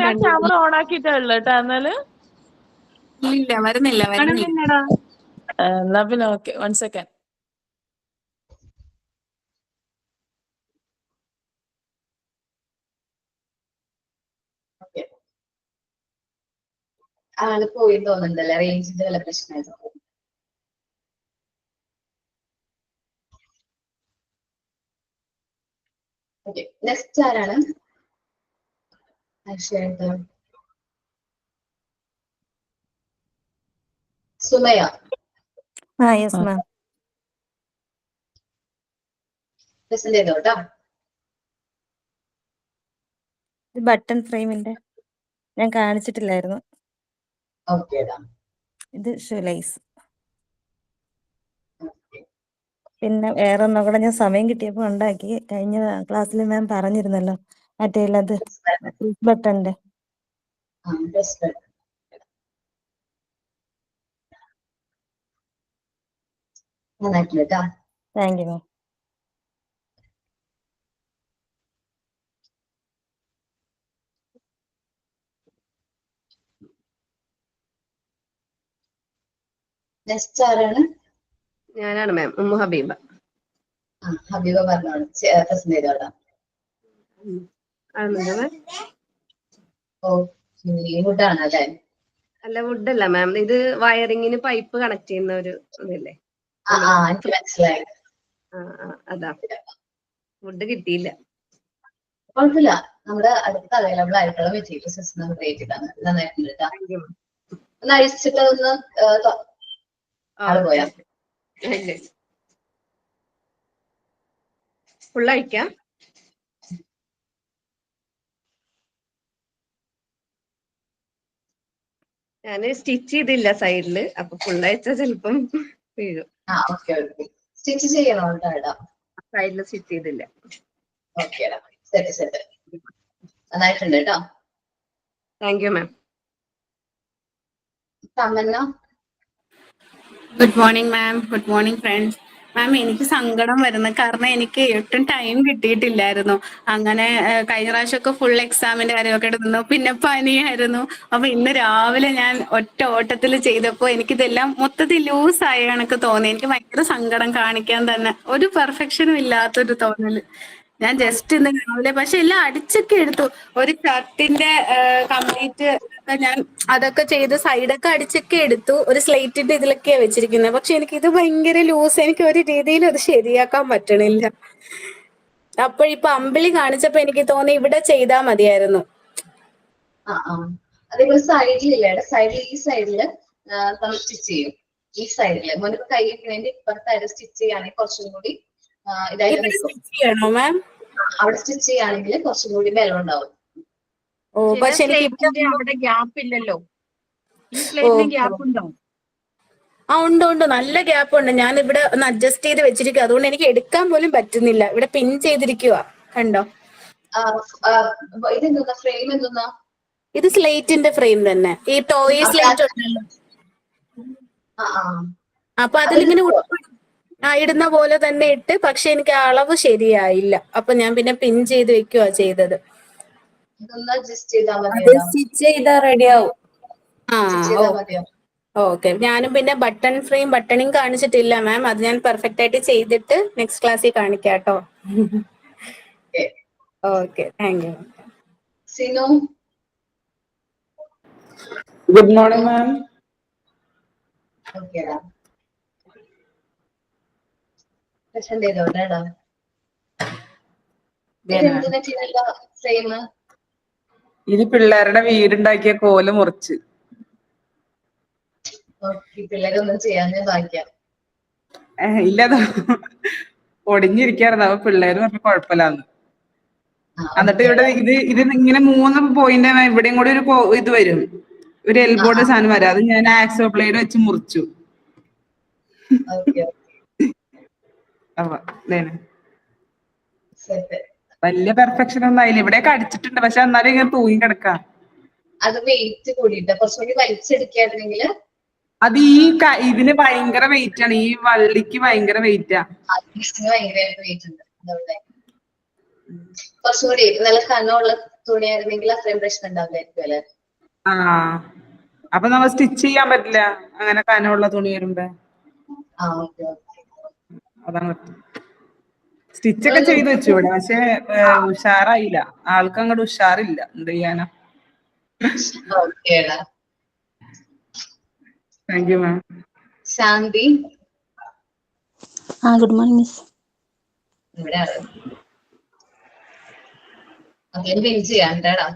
S9: ഞാൻ ക്യാമറ ഓൺ ആക്കിയിട്ടുള്ള കേട്ടോ. എന്നാല്
S8: വരുന്നില്ല.
S9: എന്നാ പിന്നെ ഓക്കെ, 1 സെക്കൻഡ്.
S1: ആള് പോയി തോന്നുന്നുണ്ടല്ലേ, റേഞ്ചിന്റെ വല്ല പ്രശ്നമായിട്ട്. ഓക്കെ, നെക്സ്റ്റ് ആരാണ്? സുമയ.
S5: Yes ma'am.
S1: പ്രസന്റ് ചെയ്തോട്ടോ.
S5: ബട്ടൺ ഫ്രെയിമിന്റെ ഞാൻ കാണിച്ചിട്ടില്ലായിരുന്നു.
S1: ഓക്കേടാ.
S5: ഇത് ഷുലൈസ്. പിന്നെ വേറെ ഒന്നും കൂടെ ഞാൻ സമയം കിട്ടിയപ്പോ ഉണ്ടാക്കി. കഴിഞ്ഞ ക്ലാസ്സിൽ മാം പറഞ്ഞിരുന്നല്ലോ മറ്റേ അത് ബട്ടന്റെ.
S1: നന്നായിട്ടില്ല.
S5: Thank you ma'am.
S1: നെക്സ്റ്റ് ആരാണ്?
S10: ഞാനാണ് മാം, ഉമ്മു ഹബീബ.
S1: ഹബീബ പറഞ്ഞോളൂ. പ്രസന്റ് ചെയ്തോളാം. വുഡാണ് അല്ലേ?
S10: അല്ല, വുഡല്ല മാം, ഇത് വയറിങ്ങിന് പൈപ്പ് കണക്ട് ചെയ്യുന്ന ഒരു ഇതല്ലേ.
S1: എനിക്ക് മനസ്സിലായി.
S10: അതാ, വുഡ് കിട്ടിയില്ല.
S1: കുഴപ്പമില്ല, നമ്മുടെ അടുത്ത് അവൈലബിൾ ആയിട്ടുള്ള മെറ്റീരിയൽസ് ക്രിയേറ്റ് ചെയ്താണ്. നന്നായിട്ടുണ്ട്. ഒന്ന് അഴിച്ചിട്ട് ഒന്ന് പോയാ
S10: ഫുൾ അഴിക്കാം. ഞാന് സ്റ്റിച്ച് ചെയ്തില്ല സൈഡില്, അപ്പൊ ഫുൾ അഴിച്ചാൽ ചിലപ്പം വീഴും.
S1: സ്റ്റിച്ച് ചെയ്യണോ?
S10: സൈഡില് സ്റ്റിച്ച് ചെയ്തില്ല.
S1: ഓക്കേടാ, സെറ്റ് സെറ്റ്, നന്നായിട്ടുണ്ട് കേട്ടോ.
S10: Thank you ma'am.
S1: Tamanna.
S8: Good morning ma'am. Good morning friends. Ma'am, എനിക്ക് സങ്കടം വരുന്നു, കാരണം എനിക്ക് ഒട്ടും ടൈം കിട്ടിയിട്ടില്ലായിരുന്നു. അങ്ങനെ കഴിഞ്ഞ പ്രാവശ്യമൊക്കെ ഫുൾ എക്സാമിന്റെ കാര്യമൊക്കെ എടുക്കുന്നു, പിന്നെ പനിയായിരുന്നു. അപ്പൊ ഇന്ന് രാവിലെ ഞാൻ ഒറ്റ ഓട്ടത്തിൽ ചെയ്തപ്പോൾ എനിക്കിതെല്ലാം മൊത്തത്തിൽ ലൂസ് ആയ കണക്ക് തോന്നി. എനിക്ക് ഭയങ്കര സങ്കടം, കാണിക്കാൻ തന്നെ ഒരു പെർഫെക്ഷനും ഇല്ലാത്തൊരു തോന്നല്. ഞാൻ ജസ്റ്റ് ഇന്ന് രാവിലെ പക്ഷെ എല്ലാം അടിച്ചൊക്കെ എടുത്തു. ഒരു ഷർട്ടിന്റെ കംപ്ലീറ്റ് ഞാൻ അതൊക്കെ ചെയ്ത് സൈഡൊക്കെ അടിച്ചൊക്കെ എടുത്തു. ഒരു സ്ലേറ്റിന്റെ ഇതിലൊക്കെയാ വെച്ചിരിക്കുന്നത്. പക്ഷെ എനിക്ക് ഇത് ഭയങ്കര ലൂസ്, എനിക്ക് ഒരു രീതിയിലും അത് ശരിയാക്കാൻ പറ്റണില്ല. അപ്പോഴിപ്പൊ അമ്പിളി കാണിച്ചപ്പോ എനിക്ക് തോന്നി ഇവിടെ ചെയ്താൽ മതിയായിരുന്നു.
S1: അതേപോലെ സൈഡിലില്ലേ, സൈഡിൽ ഈ സൈഡില് നമ്മൾ സ്റ്റിച്ച് ചെയ്യും. ഈ സൈഡില് മുൻപ് കൈക്ക് വേണ്ടി ഇപ്പുറത്തായിട്ട് സ്റ്റിച്ച് ചെയ്യുകയാണെങ്കിൽ കുറച്ചും കൂടി ഇതായിട്ട് നിൽക്കും.
S8: ചെയ്യണോ മാം?
S1: അവിടെ സ്റ്റിച്ച് ചെയ്യുകയാണെങ്കിൽ കുറച്ചും കൂടി ബലം ഉണ്ടാവും.
S8: ഓ, പക്ഷെ എനിക്ക്
S7: അവിടെ ഗ്യാപ്പ് ഇല്ലല്ലോ, ഈ പ്ലേറ്റിന് ഗ്യാപ്പ് ഉണ്ടോ?
S8: ആ, ഉണ്ട് ഉണ്ട്, നല്ല ഗ്യാപ്പ് ഉണ്ട്. ഞാൻ ഇവിടെ ഒന്ന് അഡ്ജസ്റ്റ് ചെയ്ത് വെച്ചിരിക്കുക, അതുകൊണ്ട് എനിക്ക് എടുക്കാൻ പോലും പറ്റുന്നില്ല. ഇവിടെ പിൻ ചെയ്തിരിക്കുക, കണ്ടോ?
S1: ഇതെന്താ ഫ്രെയിം എന്തെന്നാ?
S8: ഇത് സ്ലേറ്റിന്റെ ഫ്രെയിം തന്നെ, ഈ ടോയ് സ്ലേറ്റ് ഉണ്ടല്ലോ. അപ്പൊ അതിലിങ്ങനെ ഇടുന്ന പോലെ തന്നെ ഇട്ട്, പക്ഷെ എനിക്ക് അളവ് ശരിയായില്ല. അപ്പൊ ഞാൻ പിന്നെ പിൻ ചെയ്ത് വെക്കുവാ ചെയ്തത്. സ്റ്റിച്ച് ചെയ്താ റെഡിയാവും. ഓക്കെ. ഞാനും പിന്നെ ബട്ടണിങ് കാണിച്ചിട്ടില്ല മാം, അത് ഞാൻ പെർഫെക്റ്റ് ആയിട്ട് ചെയ്തിട്ട് നെക്സ്റ്റ് ക്ലാസ്സിൽ കാണിക്കാം കേട്ടോ. Okay, thank U.
S1: Sinu.
S11: Good morning മാം.
S1: ഓക്കേടാ, പ്രസന്റ് ചെയ്തോട്ടെടാ. ഫ്രെയിം
S11: ഇത് പിള്ളേരുടെ വീടുണ്ടാക്കിയ കോല് മുറിച്ച്.
S1: പിള്ളേരൊന്നും ചെയ്യാൻ ബാക്കിയാ.
S11: ഇല്ലത് ഒടിഞ്ഞിരിക്കായിരുന്നു. അപ്പൊ പിള്ളേര് പറഞ്ഞ കുഴപ്പമില്ലാന്ന്. എന്നിട്ട് ഇവിടെ ഇത് ഇങ്ങനെ 3 പോയിന്റ് ഇവിടെയും കൂടി ഒരു ഇത് വരും, ഒരു എൽബോർഡ് സാധനം വരാം. അത് ഞാൻ ആക്സോ ബ്ലേഡ് വെച്ച് മുറിച്ചു. വലിയ പെർഫെക്ഷൻ ഒന്നും ആയില്ല. ഇവിടെയൊക്കെ അടിച്ചിട്ടുണ്ട്, പക്ഷെ എന്നാലും ഇങ്ങനെ തൂങ്ങി കിടക്കാം.
S1: അത് വെയിറ്റ് കൂടിയിട്ട് കുറച്ചുകൂടി വലിച്ചെടുക്കായിരുന്നെങ്കിൽ.
S11: അത് ഈ ഇതിന് ഭയങ്കര വെയിറ്റ് ആണ്, ഈ വള്ളിക്ക് ഭയങ്കര വെയിറ്റാ.
S1: ഭയങ്കരമായിട്ട് വെയിറ്റ് ഉണ്ട്. കുറച്ചുകൂടി നല്ല കനമുള്ള തുണിയായിരുന്നെങ്കിൽ അത്രയും പ്രശ്നം ഉണ്ടാവില്ലായിരിക്കും അല്ലെ?
S11: അപ്പൊ നമ്മൾ സ്റ്റിച്ച് ചെയ്യാൻ പറ്റില്ല അങ്ങനെ കനമുള്ള തുണി വരുമ്പോ. അതാണ് സ്റ്റിച്ചൊക്കെ ചെയ്ത് വെച്ചു ഇവിടെ, പക്ഷെ ഉഷാറായില്ല. ആൾക്ക് അങ്ങോട്ട് ഉഷാറില്ല. എന്ത് ചെയ്യാനാ. Thank you ma'am.
S1: Shanti.
S12: Good morning miss.
S1: ഇവിടെ പിൻ ചെയ്യാണ്ടാടാ.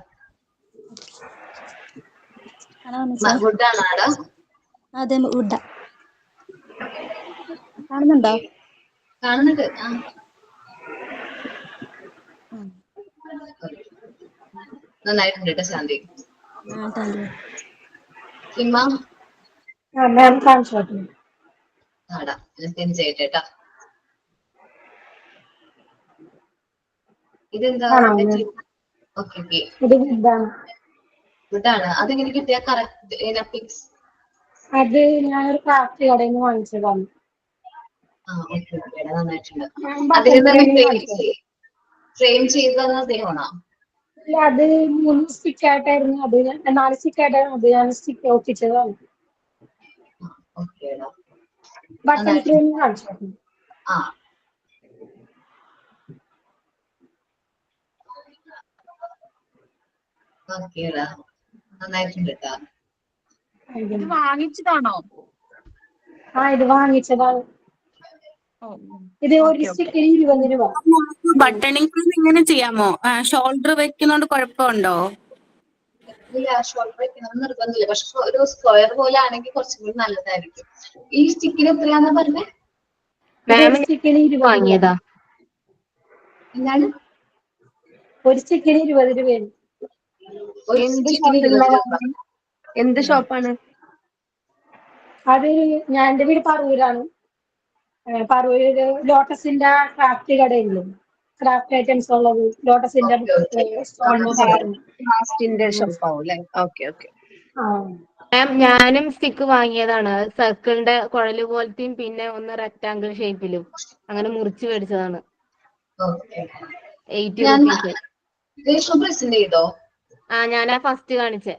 S1: വുഡാണാടാ?
S12: അതെ, വുഡാ. കാണുന്നുണ്ടോ?
S1: കാണുന്നുണ്ട്. നന്നായിട്ടുണ്ട് കേട്ടോ ശാന്തി. ആടാ, പിൻ ചെയ്യട്ടെ. ഇതെന്താ? വുഡാണ്. അതെങ്ങനെ കിട്ടിയ കറക്റ്റ്?
S3: അത് ഞാനൊരു ക്രാഫ്റ്റ് കടയിൽ നിന്ന് വാങ്ങിച്ചതാണ്.
S1: നന്നായിട്ടുണ്ട്. അതിന് ഫ്രെയിം ചെയ്തത് അദ്ദേഹമാണോ?
S3: ഇല്ല, അത് 3 സ്റ്റിക്കായിട്ടായിരുന്നു. അത് 4 സ്റ്റിക്കായിട്ടായിരുന്നു. അത് ഞാൻ സ്റ്റിക്ക് ഒട്ടിച്ചതാണ്. ബട്ടൺ ഫ്രെയിം കാണിച്ചു.
S1: നന്നായിട്ടുണ്ട് കേട്ടോ.
S7: ഇത് വാങ്ങിച്ചതാണോ?
S3: ഇത് വാങ്ങിച്ചതാണ്. ഇത് ഒരു സ്റ്റിക്കിന് 20 രൂപ.
S8: ബട്ടണിങ് ഇങ്ങനെ ചെയ്യാമോ? ഷോൾഡർ വെക്കുന്നോണ്ട് കുഴപ്പമുണ്ടോ?
S1: ഇല്ല, ഷോൾഡർ വെക്കണം നിർബന്ധമില്ല. പക്ഷെ ഒരു സ്ക്വയർ പോലെ ആണെങ്കിൽ കുറച്ചും കൂടി നല്ലതായിരിക്കും. ഈ സ്റ്റിക്കിന് എത്രയാണെന്ന് പറഞ്ഞേ?
S10: വാങ്ങിയതാ.
S1: എന്താണ്?
S3: ഒരു സ്റ്റിക്കിന് 20 രൂപയാണ്.
S10: എന്ത് ഷോപ്പാണ്?
S3: അത് എന്റെ വീട് പറവൂരാണ്. പറവൂര് ലോട്ടസിന്റെ ക്രാഫ്റ്റ് കടയില്ലേ,
S13: ക്രാഫ്റ്റ് ഐറ്റംസ് ഉള്ളത്, ലോട്ടസിന്റെ
S10: ലാസ്റ്റിന്റെ ഷോപ്പ് ആവും അല്ലെ? Okay okay.
S14: മാം ഞാനും സ്റ്റിക്ക് വാങ്ങിയതാണ്, സർക്കിളിന്റെ കുഴല് പോലത്തെയും പിന്നെ ഒന്ന് റെക്ടാങ്കിൾ ഷേപ്പിലും അങ്ങനെ മുറിച്ച് മേടിച്ചതാണ്. 80 റുപ്പീസ്.
S1: പ്രസന്റ് ചെയ്തോ?
S14: ആ ഞാനാ ഫസ്റ്റ് കാണിച്ചേ.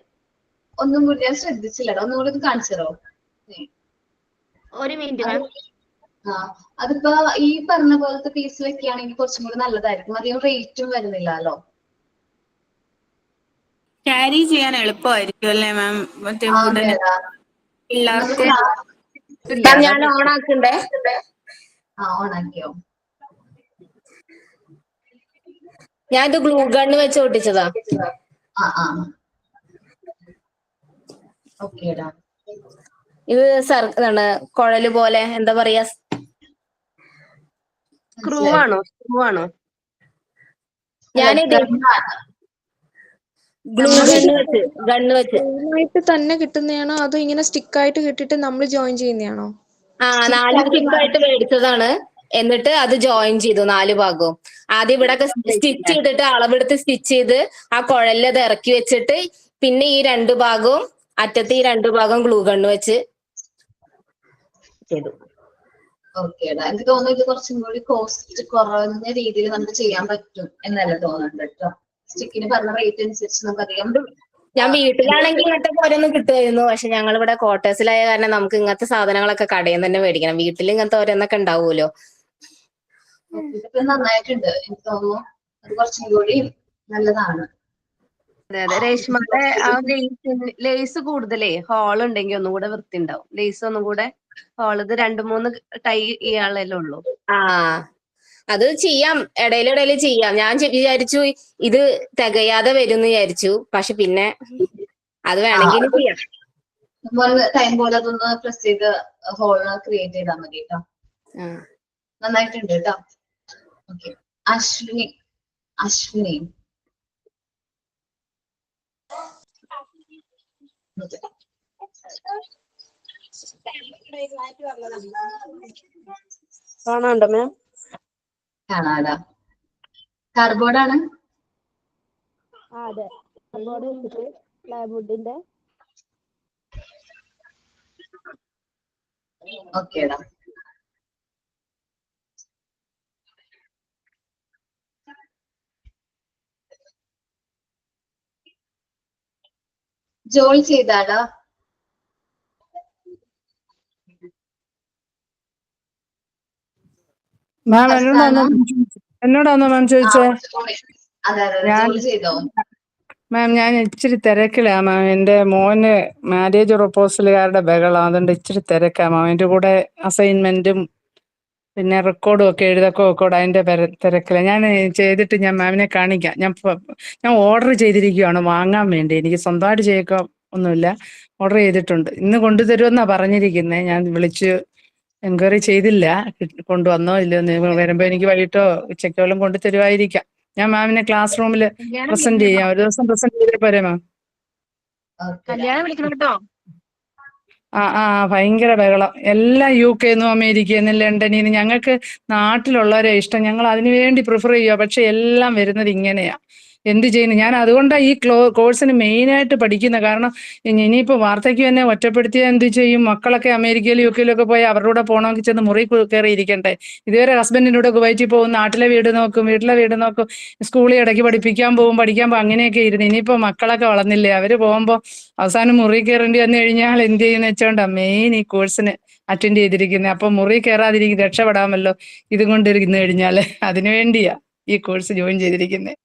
S1: ഒന്നും കൂടി ഞാൻ ശ്രദ്ധിച്ചില്ലടാ, ഒന്നും കൂടി കാണിച്ചതോ?
S14: ഒരു മിനിറ്റ് മാം.
S1: അതിപ്പോ ഈ പറഞ്ഞ പോലത്തെ പീസ് വെക്കുകയാണെങ്കിൽ കുറച്ചും കൂടി നല്ലതായിരിക്കും. അധികം റേറ്റും വരുന്നില്ലല്ലോ.
S8: ക്യാരി ചെയ്യാൻ എളുപ്പമായിരിക്കും അല്ലേ മാം? മറ്റേ വുഡന് പിള്ളേർക്ക്.
S14: ഞാൻ ഓണാക്കണ്ടേ?
S1: ഓണാക്കിയോ?
S14: ഞാൻ ഇത് ഗ്ലൂ ഗണ്ണ് വെച്ച് ഒട്ടിച്ചതാ. ഇത് എന്താണ് കുഴല് പോലെ, എന്താ പറയാ,
S10: സ്ക്രൂ ആണോ? സ്ക്രൂ ആണോ?
S14: ഞാനിത് ഗ്ലൂ ഗണ്ണ് വെച്ച്
S3: ആയിട്ട് തന്നെ കിട്ടുന്നതാണോ അതോ ഇങ്ങനെ സ്റ്റിക്കായിട്ട് കിട്ടിയിട്ട് നമ്മൾ ജോയിൻ ചെയ്യുന്നതാണോ?
S14: 4 സ്റ്റിക്കായിട്ട് മേടിച്ചതാണ്. എന്നിട്ട് അത് ജോയിൻ ചെയ്തു 4 ഭാഗവും. ആദ്യം ഇവിടെ സ്റ്റിച്ച് ചെയ്തിട്ട് അളവെടുത്ത് സ്റ്റിച്ച് ചെയ്ത് ആ കുഴലിൽ അത് ഇറക്കി വെച്ചിട്ട് പിന്നെ ഈ 2 ഭാഗവും അറ്റത്ത് ഈ 2 ഭാഗം ഗ്ലൂ ഗണ്ണ് വെച്ച് ചെയ്തു.
S1: എനിക്ക് തോന്നുന്നു ഇത് കുറച്ചും കൂടി കോസ്റ്റ് കുറഞ്ഞ രീതിയിൽ നമുക്ക് ചെയ്യാൻ പറ്റും എന്നല്ല തോന്നുന്നുണ്ട് കേട്ടോ. സ്റ്റിക്കിന് പറഞ്ഞ റേറ്റ് അനുസരിച്ച് നമുക്ക് അധികം.
S14: ഞാൻ വീട്ടിലാണെങ്കിൽ ഇങ്ങനത്തെ ഓരോന്നും കിട്ടുമായിരുന്നു. പക്ഷെ ഞങ്ങൾ ഇവിടെ ക്വാർട്ടേഴ്സിലായ കാരണം നമുക്ക് ഇങ്ങനത്തെ സാധനങ്ങളൊക്കെ കടയിൽ നിന്ന് തന്നെ മേടിക്കണം. വീട്ടിൽ ഇങ്ങനത്തെ ഓരോന്നൊക്കെ ഉണ്ടാവുമല്ലോ.
S1: ഇതിപ്പോ നന്നായിട്ടുണ്ട്, എനിക്ക് തോന്നുന്നു അത് കുറച്ചും കൂടി നല്ലതാണ്.
S10: അതെ അതെ, രേഷ്മയുടെ ആ ലേസ് കൂടുതലേ ഹോൾ ഉണ്ടെങ്കിൽ ഒന്നും കൂടെ വൃത്തി ഉണ്ടാവും. ലേസ് ഒന്നും കൂടെ ഹോൾ, ഇത് 2-3 ടൈ ഇയാളല്ലേ ഉള്ളൂ.
S14: അത് ചെയ്യാം, ഇടയിലിടയിൽ ചെയ്യാം. ഞാൻ വിചാരിച്ചു ഇത് തികയാതെ വരുമെന്ന് വിചാരിച്ചു. പക്ഷെ പിന്നെ അത് വേണമെങ്കിൽ ചെയ്യാം.
S1: ടൈം പോലെ അതൊന്ന് പ്രസ് ചെയ്ത് ഹോളിന് ക്രിയേറ്റ് ചെയ്താൽ മതി കേട്ടോ. നന്നായിട്ടുണ്ട് കേട്ടോ. ഓക്കെ, അശ്വിനി.
S10: കാണാണ്ടോ മാം?
S1: കാണാടാ. കാർഡ്ബോർഡാണ്.
S5: അതെ, കാർഡ്ബോർഡ് വെച്ചിട്ട് പ്ലൈവുഡിന്റെ.
S1: ഓക്കേടാ. ജോലി ചെയ്താടാ?
S6: മാം എന്നോടാണോ മാം ചോദിച്ചേ? മാം ഞാൻ ഇച്ചിരി തിരക്കിലാ മാം. എൻ്റെ മോന് മാരേജ് പ്രൊപ്പോസലുകാരുടെ ബഹളം, അതുകൊണ്ട് ഇച്ചിരി തിരക്കാ മാം. എൻ്റെ കൂടെ അസൈൻമെന്റും പിന്നെ റെക്കോർഡും ഒക്കെ എഴുതക്കൂടെ അതിൻ്റെ തിരക്കില. ഞാൻ ചെയ്തിട്ട് ഞാൻ മാമിനെ കാണിക്കാം. ഞാൻ ഓർഡർ ചെയ്തിരിക്കുകയാണ് വാങ്ങാൻ വേണ്ടി. എനിക്ക് സ്വന്തമായിട്ട് ചെയ്യൊക്കെ ഒന്നുമില്ല, ഓർഡർ ചെയ്തിട്ടുണ്ട്. ഇന്ന് കൊണ്ടുതരുമെന്നാണ് പറഞ്ഞിരിക്കുന്നത്. ഞാൻ വിളിച്ച് എൻക്വയറി ചെയ്തില്ല, കൊണ്ടുവന്നോ ഇല്ലയോ. വരുമ്പോൾ എനിക്ക് വൈകിട്ടോ ഉച്ചയ്ക്കോ വല്ലതും കൊണ്ടു തരുമായിരിക്കാം. ഞാൻ മാമിനെ ക്ലാസ് റൂമിൽ പ്രസന്റ് ചെയ്യാം. ഒരു ദിവസം പ്രസന്റ് ചെയ്തേ പോരെ മാം?
S14: കല്യാണം വിളിക്കണം കേട്ടോ.
S6: ഭയങ്കര ബഹളം. എല്ലാം UK ന്നും അമേരിക്കയിൽ നിന്നും ലണ്ടനിൽ നിന്ന്. ഞങ്ങൾക്ക് നാട്ടിലുള്ളവരെ ഇഷ്ടം, ഞങ്ങൾ അതിനുവേണ്ടി പ്രിഫർ ചെയ്യുക. പക്ഷെ എല്ലാം വരുന്നത് ഇങ്ങനെയാ. എന്ത് ചെയ്യുന്നു? ഞാൻ അതുകൊണ്ടാണ് ഈ കോഴ്സിന് മെയിനായിട്ട് പഠിക്കുന്നത്. കാരണം ഇനിയിപ്പോൾ വാർദ്ധക്യം എന്നെ ഒറ്റപ്പെടുത്തിയാൽ എന്ത് ചെയ്യും? മക്കളൊക്കെ അമേരിക്കയിലും UK യിലൊക്കെ പോയി അവരുടെ കൂടെ പോകണമെങ്കിൽ ചെന്ന് മുറി കയറി ഇരിക്കണ്ടേ. ഇതുവരെ ഹസ്ബൻഡിൻ്റെ കൂടെ കുവൈറ്റിൽ പോകും, നാട്ടിലെ വീട് നോക്കും, വീട്ടിലെ വീട് നോക്കും, സ്കൂളിൽ ഇടയ്ക്ക് പഠിക്കാൻ പോകും അങ്ങനെയൊക്കെ ഇരുന്ന്. ഇനിയിപ്പോൾ മക്കളൊക്കെ വളർന്നില്ലേ, അവർ പോകുമ്പോൾ അവസാനം മുറി കയറേണ്ടി വന്നു കഴിഞ്ഞാൽ എന്ത് ചെയ്യുന്ന വെച്ചോണ്ടാ മെയിൻ ഈ കോഴ്സിന് അറ്റൻഡ് ചെയ്തിരിക്കുന്നത്. അപ്പൊ മുറി കയറാതിരിക്കും, രക്ഷപ്പെടാമല്ലോ ഇതും കൊണ്ടിരുന്ന് കഴിഞ്ഞാല്. അതിനു വേണ്ടിയാ ഈ കോഴ്സ് ജോയിൻ ചെയ്തിരിക്കുന്നത്.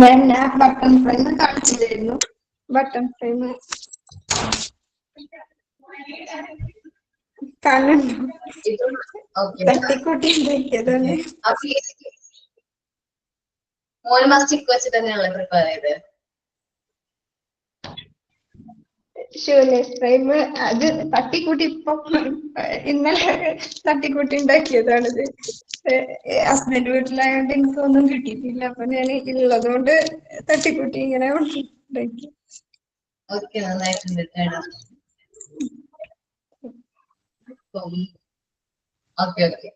S3: മാം ഞാൻ ബട്ടൺ ഫ്രെയിം കാണിച്ചില്ലായിരുന്നു. ബട്ടൺ ഫ്രെയിം കാണുന്നുണ്ടോ? തട്ടിക്കൂട്ടി ഉണ്ടാക്കിയതാണ്.
S1: മോന് സ്റ്റിക്ക് വെച്ചിട്ട് തന്നെയാണ് പ്രിപ്പയർ ചെയ്തത്.
S3: ഷൂലേസ് ഫ്രെയിം അത് തട്ടിക്കൂട്ടി ഇന്നലെ തട്ടിക്കൂട്ടി ഉണ്ടാക്കിയതാണിത്. ഹസ്ബൻഡ് വീട്ടിലായോണ്ട് എനിക്കൊന്നും കിട്ടിയിട്ടില്ല. അപ്പൊ ഞാൻ ഉള്ളതുകൊണ്ട് തട്ടിക്കൂട്ടി ഇങ്ങനെ ഉണ്ടാക്കി.
S1: ഓക്കെ, നന്നായിട്ടുണ്ട് കേട്ടോ. Okay okay.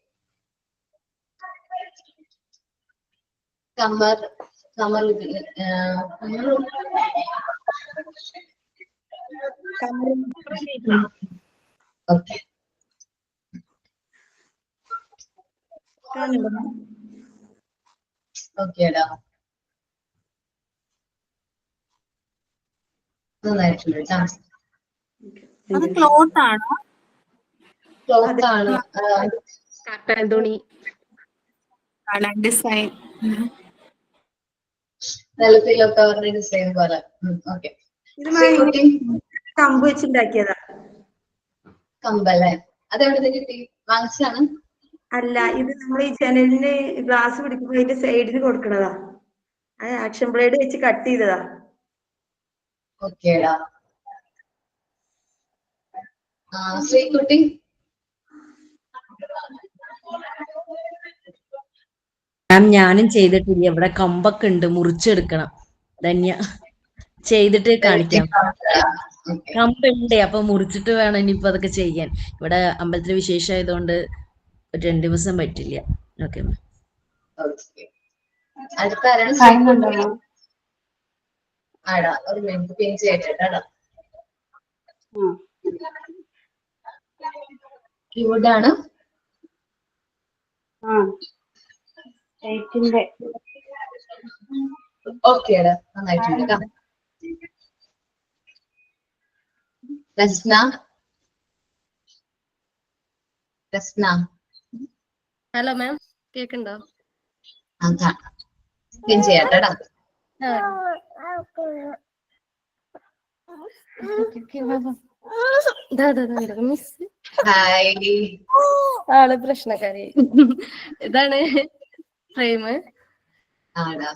S1: Qamar Qamar okay. ഓക്കേടാ, നന്നായിട്ടുണ്ട് കേട്ടോ.
S8: അത് ക്ലോത്ത് ആണോ?
S1: ക്ലോത്ത് ആണ്,
S14: കാട്ടൻ തുണി.
S8: ഡിസൈൻ
S1: നല്ല പില്ലോ കവറിന്റെ ഡിസൈൻ പോലെ. ഓക്കെ.
S15: കമ്പ് വെച്ചുണ്ടാക്കിയതാ.
S1: കമ്പല്ലേ? അതെവിടെ കിട്ടി? വാങ്ങിച്ചാണ്?
S15: അല്ല, ഇത് നമ്മൾ ഈ ജനലിന് ഗ്ലാസ് പിടിക്കുമ്പോ അതിന്റെ സൈഡിന് കൊടുക്കണതാ. അത് ആക്ഷൻ ബ്ലേഡ് വെച്ച് കട്ട് ചെയ്തതാ.
S1: ഓക്കേടാ. ശ്രീകുട്ടി,
S16: മാം ഞാനും ചെയ്തിട്ടില്ല. ഇവിടെ കമ്പൊക്കെ ഉണ്ട്, മുറിച്ചെടുക്കണം. ധന്യ ചെയ്തിട്ട് കാണിക്കാം. കമ്പുണ്ട്, അപ്പൊ മുറിച്ചിട്ട് വേണം ഇനിയിപ്പോ അതൊക്കെ ചെയ്യാൻ. ഇവിടെ അമ്പലത്തില് വിശേഷമായതുകൊണ്ട് ഒരു 2 ദിവസം പറ്റില്ല. Okay ma'am.
S1: അടുത്ത ആരാണ്? ശ്രീകുട്ടി. ആടാ, ഒരു മിനിറ്റ് പിൻ ചെയ്തിട്ടാടാ. ഇവിടാണ്. ഓക്കേടാ, നന്നായിട്ടുണ്ട് കേട്ടോ. രസ്ന, രസ്ന.
S14: ഹലോ മാം, കേക്കുണ്ടോ?
S1: പിൻ ചെയ്യാട്ടാ. ഹായ്.
S14: ആള് പ്രശ്നക്കാരി. ഇതാണ് ഫ്രെയിം.
S1: ആടാ,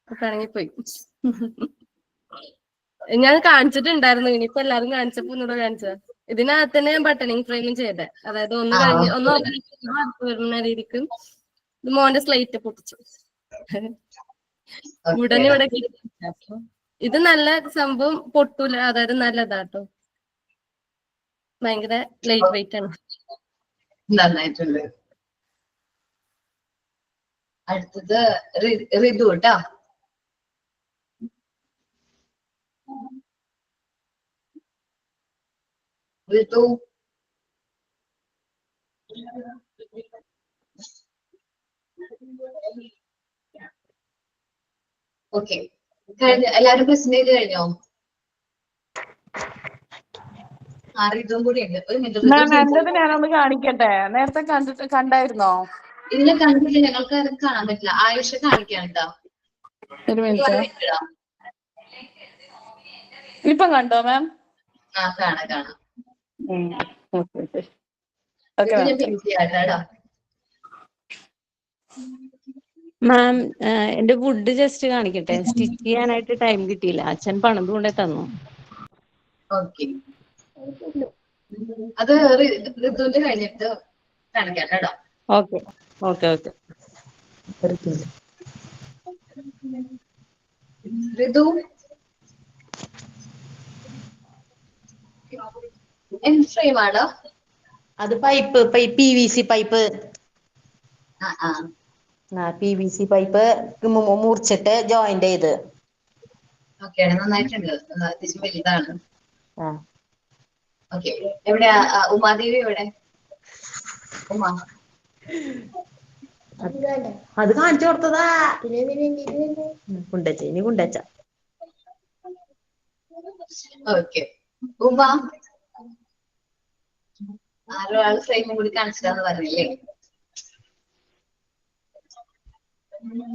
S14: പിണങ്ങിപ്പോയി. ഞാൻ കാണിച്ചിട്ടുണ്ടായിരുന്നു, ഇനിയിപ്പോ എല്ലാരും കാണിച്ചപ്പോ ഒന്നുകൂടെ കാണിച്ചതാ. ഇതിനകത്ത് തന്നെ ഞാൻ ബട്ടണിങ് ഫ്രെയിമും ചെയ്തേ. അതായത് ഒന്ന് കഴിഞ്ഞ് ഒന്ന് വരുന്ന രീതിക്ക്. ഇത് മോന്റെ സ്ലേറ്റ് പൊട്ടിച്ചു. ഉടനെ ഇവിടെ ഇത് നല്ല സംഭവം പൊട്ടൂല, അതായത് നല്ലതാട്ടോ. ഭയങ്കര ലൈറ്റ് വെയിറ്റ് ആണ്.
S1: നന്നായിട്ടുണ്ട്. അടുത്തത് ഋതു കേട്ടോ. ഋതു, ഓക്കെ. കഴിഞ്ഞ എല്ലാരും പ്രസന്റ് ചെയ്ത് കഴിഞ്ഞോ? ഋതുവും കൂടി ഉണ്ട്. ഒരു മിനിറ്റ്.
S2: ഞാനൊന്ന് കാണിക്കട്ടെ. നേരത്തെ കണ്ടായിരുന്നോ?
S1: ഇല്ല, കണ്ടില്ല. ഞങ്ങൾക്ക് ആരും കാണാൻ പറ്റില്ല. ആയുഷ കാണിക്കാൻ കേട്ടോ.
S2: ഒരു മിനിറ്റ്. ഇപ്പം കണ്ടോ മാം?
S1: കാണാം കാണാം.
S17: മാം എന്റെ വുഡ് ജസ്റ്റ് കാണിക്കട്ടെ. സ്റ്റിച്ച് ചെയ്യാനായിട്ട് ടൈം കിട്ടിയില്ല. അച്ഛൻ പണിത് കൊണ്ടേ തന്നു.
S1: ഓക്കെ, അത് ഋതുവിന്റെ കഴിഞ്ഞിട്ട് കാണിക്കാം കേട്ടോ.
S17: Okay okay okay.
S1: ഋതു, എന്ത് ഫ്രെയിമാണ്?
S16: അത് pipe, PVC pipe. PVC pipe മുറിച്ചിട്ട് ജോയിന്റ് ചെയ്ത്.
S1: ഓക്കെ, നന്നായിട്ടുണ്ട്. അത്യാവശ്യം വലുതാണ്. ഓക്കെ. എവിടെയാ ഉമാദേവി? എവിടെ ഉമാ?
S16: അത് കാണിച്ചു കൊടുത്തതാ. കുണ്ടച്ച, ഇനി കുണ്ടച്ച.
S1: ഓക്കെ. ഉമാ, ആരൊരാൾ ഫ്രെയിമും കൂടി കാണിച്ചിട്ടാന്ന് പറഞ്ഞില്ലേ?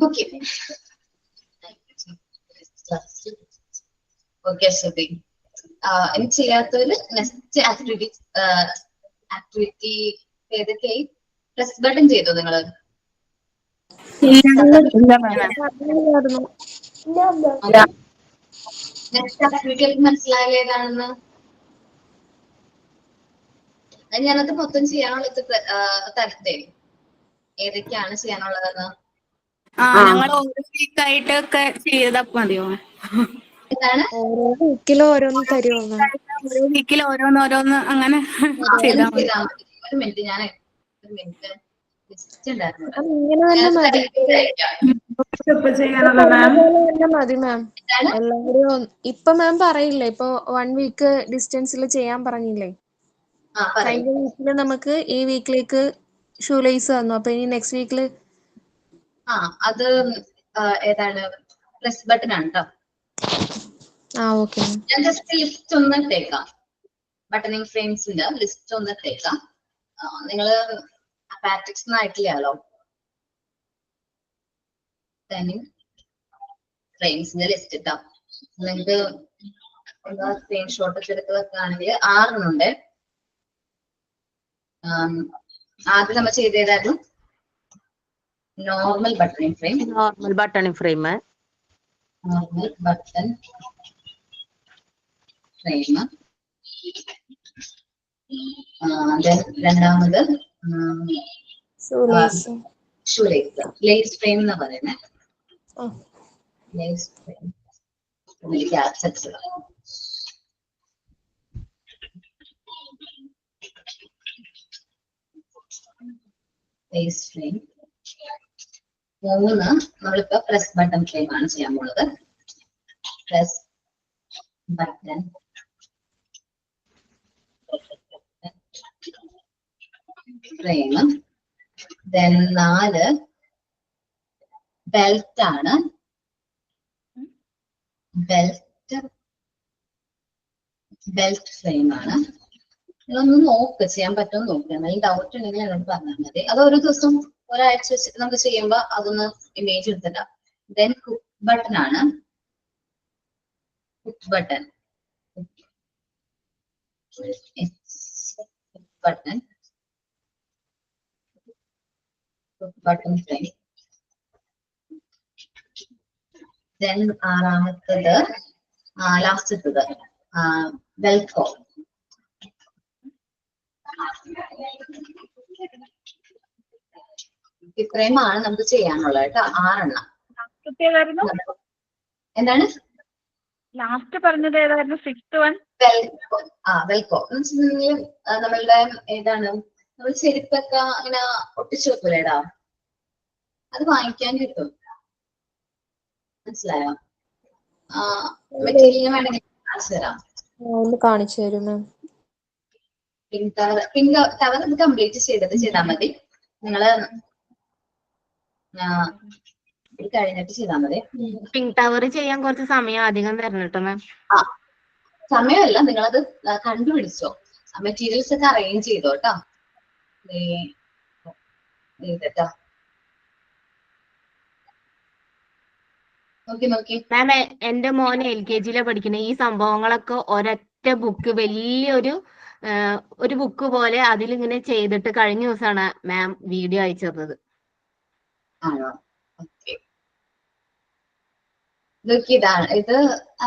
S1: Okay okay. ശ്രുതി, ഇനി ചെയ്യാത്തവര് നെക്സ്റ്റ് ആക്ടിവിറ്റി ഏതൊക്കെയായി? പ്ലസ് ബട്ടൺ ചെയ്തോ നിങ്ങള്? നെക്സ്റ്റ് ആക്ടിവിറ്റി മനസ്സിലായാലും ഏതാണെന്ന്? ഞാനത് മൊത്തം ചെയ്യാനുള്ളത് തരട്ടെ, ഏതൊക്കെയാണ് ചെയ്യാനുള്ളതെന്ന്?
S8: ഞങ്ങൾ ഓരോ വീക്കായിട്ടൊക്കെ ചെയ്താ മതിയോ?
S1: എന്താണ്
S3: ഓരോ വീക്കിലും ഓരോന്ന് തരുമോ മാം?
S8: ഓരോ വീക്കിൽ ഓരോന്നോരോന്ന് അങ്ങനെ ചെയ്താൽ മതി.
S1: ചെയ്താൽ മതി. ഒരു മിനിറ്റ് ഞാൻ ഒരു മിനിറ്റ് ലിസ്റ്റ് ഉണ്ടായിരുന്നു ഇവിടെ.
S3: ഇങ്ങനെ തന്നെ മതി.
S11: ഇപ്പൊ
S3: ഇപ്പൊ
S11: ചെയ്യാനുള്ള
S3: പറഞ്ഞ
S11: മാം
S3: പോലെ തന്നെ മതി മാം. എല്ലാവരും ഇപ്പൊ മാം പറയില്ലേ, ഇപ്പൊ 1 വീക്ക് ഡിസ്റ്റൻസിൽ ചെയ്യാൻ പറഞ്ഞില്ലേ?
S1: പറയും.
S3: കഴിഞ്ഞ വീക്കില് നമുക്ക് ഈ വീക്കിലേക്ക് ഷൂ ലേസ് തന്നു. അപ്പൊ ഇനി നെക്സ്റ്റ് വീക്കില്
S1: അത് ഏതാണ് പ്രസ് ബട്ടൺ ആണ് കേട്ടോ.
S3: ഓക്കെ.
S1: ഞാൻ ജസ്റ്റ് ലിസ്റ്റ് ഒന്ന് ഇട്ടേക്കാം. ബട്ടണിങ് ഫ്രെയിംസിന്റെ ലിസ്റ്റ് ഒന്ന് ഇട്ടേക്കാം. നിങ്ങള് പാട്രിക്സ് ഒന്നും ആയിട്ടില്ലല്ലോ. ഫ്രെയിംസിന്റെ ലിസ്റ്റ് ഇട്ടാ നിങ്ങൾക്ക് സ്ക്രീൻഷോട്ട് ഒക്കെ എടുത്ത് വെക്കുകയാണെങ്കിൽ 6 ഉണ്ട്. ആദ്യം നമ്മൾ ചെയ്തേതായിരുന്നു normal buttoning frame.
S17: Normal button frame.
S1: Normal button frame. രണ്ടാമത് ഷൂ ലേസ്. ലേസ് ഫ്രെയിം എന്നാ പറയുന്നത്. Lace frame capture. Lace frame 3 നമ്മളിപ്പോ പ്രസ് ബട്ടൺ ഫ്രെയിം ആണ് ചെയ്യാൻ പോകുന്നത്. Press button frame. Then 4 belt ആണ്. ബെൽറ്റ് ഫ്രെയിം ആണ്. നിങ്ങളൊന്ന് നോക്ക്, ചെയ്യാൻ പറ്റുമോ നോക്കുക. എന്തെങ്കിലും ഡൗട്ട് ഉണ്ടെങ്കിൽ എന്നോട് പറഞ്ഞാൽ മതി. അത് ഒരു ദിവസം ഒരാഴ്ച വെച്ചിട്ട് നമുക്ക് ചെയ്യുമ്പോ അതൊന്ന് ഇമേജ് എടുത്തിട്ടാ. ദെൻ ഹുക്ക് ബട്ടൺ ആണ്. Hook button button frame. Then 6ാമത്തത് ലാസ്റ്റത്തത് വെൽക്കോ. ഇത്രയുമാണ് നമുക്ക് ചെയ്യാനുള്ളത് കേട്ടോ. 6 എണ്ണം. എന്താണ്
S7: ലാസ്റ്റ് പറഞ്ഞത് ഏതായിരുന്നു? 6th one
S1: വെൽക്കോ. വെൽക്കോ എന്ന് വെച്ചിട്ടുണ്ടെങ്കിൽ നമ്മളുടെ ഏതാണ് നമ്മൾ ചെരുപ്പൊക്കെ അങ്ങനെ ഒട്ടിച്ചു വെക്കൂലേടാ, അത് വാങ്ങിക്കാൻ കിട്ടും. മനസ്സിലായോ? മെറ്റീരിയൽ വേണമെങ്കിൽ കാണിച്ചു തരാം.
S3: കാണിച്ചു തരും മാം.
S1: പിങ്ക് ടവർ ഇത് കംപ്ലീറ്റ് ചെയ്താൽ മതി. നിങ്ങള് ഇത് കഴിഞ്ഞിട്ട് ചെയ്താൽ മതി.
S17: പിങ്ക് ടവർ ചെയ്യാൻ കുറച്ച് സമയം അധികം തരണം കേട്ടോ മാം.
S1: സമയമല്ല, നിങ്ങളത് കണ്ടുപിടിച്ചോ. മെറ്റീരിയൽസ് ഒക്കെ അറേഞ്ച് ചെയ്തോ കേട്ടോ.
S17: മാം എന്റെ മോൻ LKG പഠിക്കുന്ന ഈ സംഭവങ്ങളൊക്കെ ഒരൊറ്റ ബുക്ക്, വലിയൊരു ഒരു ബുക്ക് പോലെ അതിലിങ്ങനെ ചെയ്തിട്ട് കഴിഞ്ഞ ദിവസമാണ് മാം വീഡിയോ അയച്ചത്.
S1: ഇതാണ്. ഇത്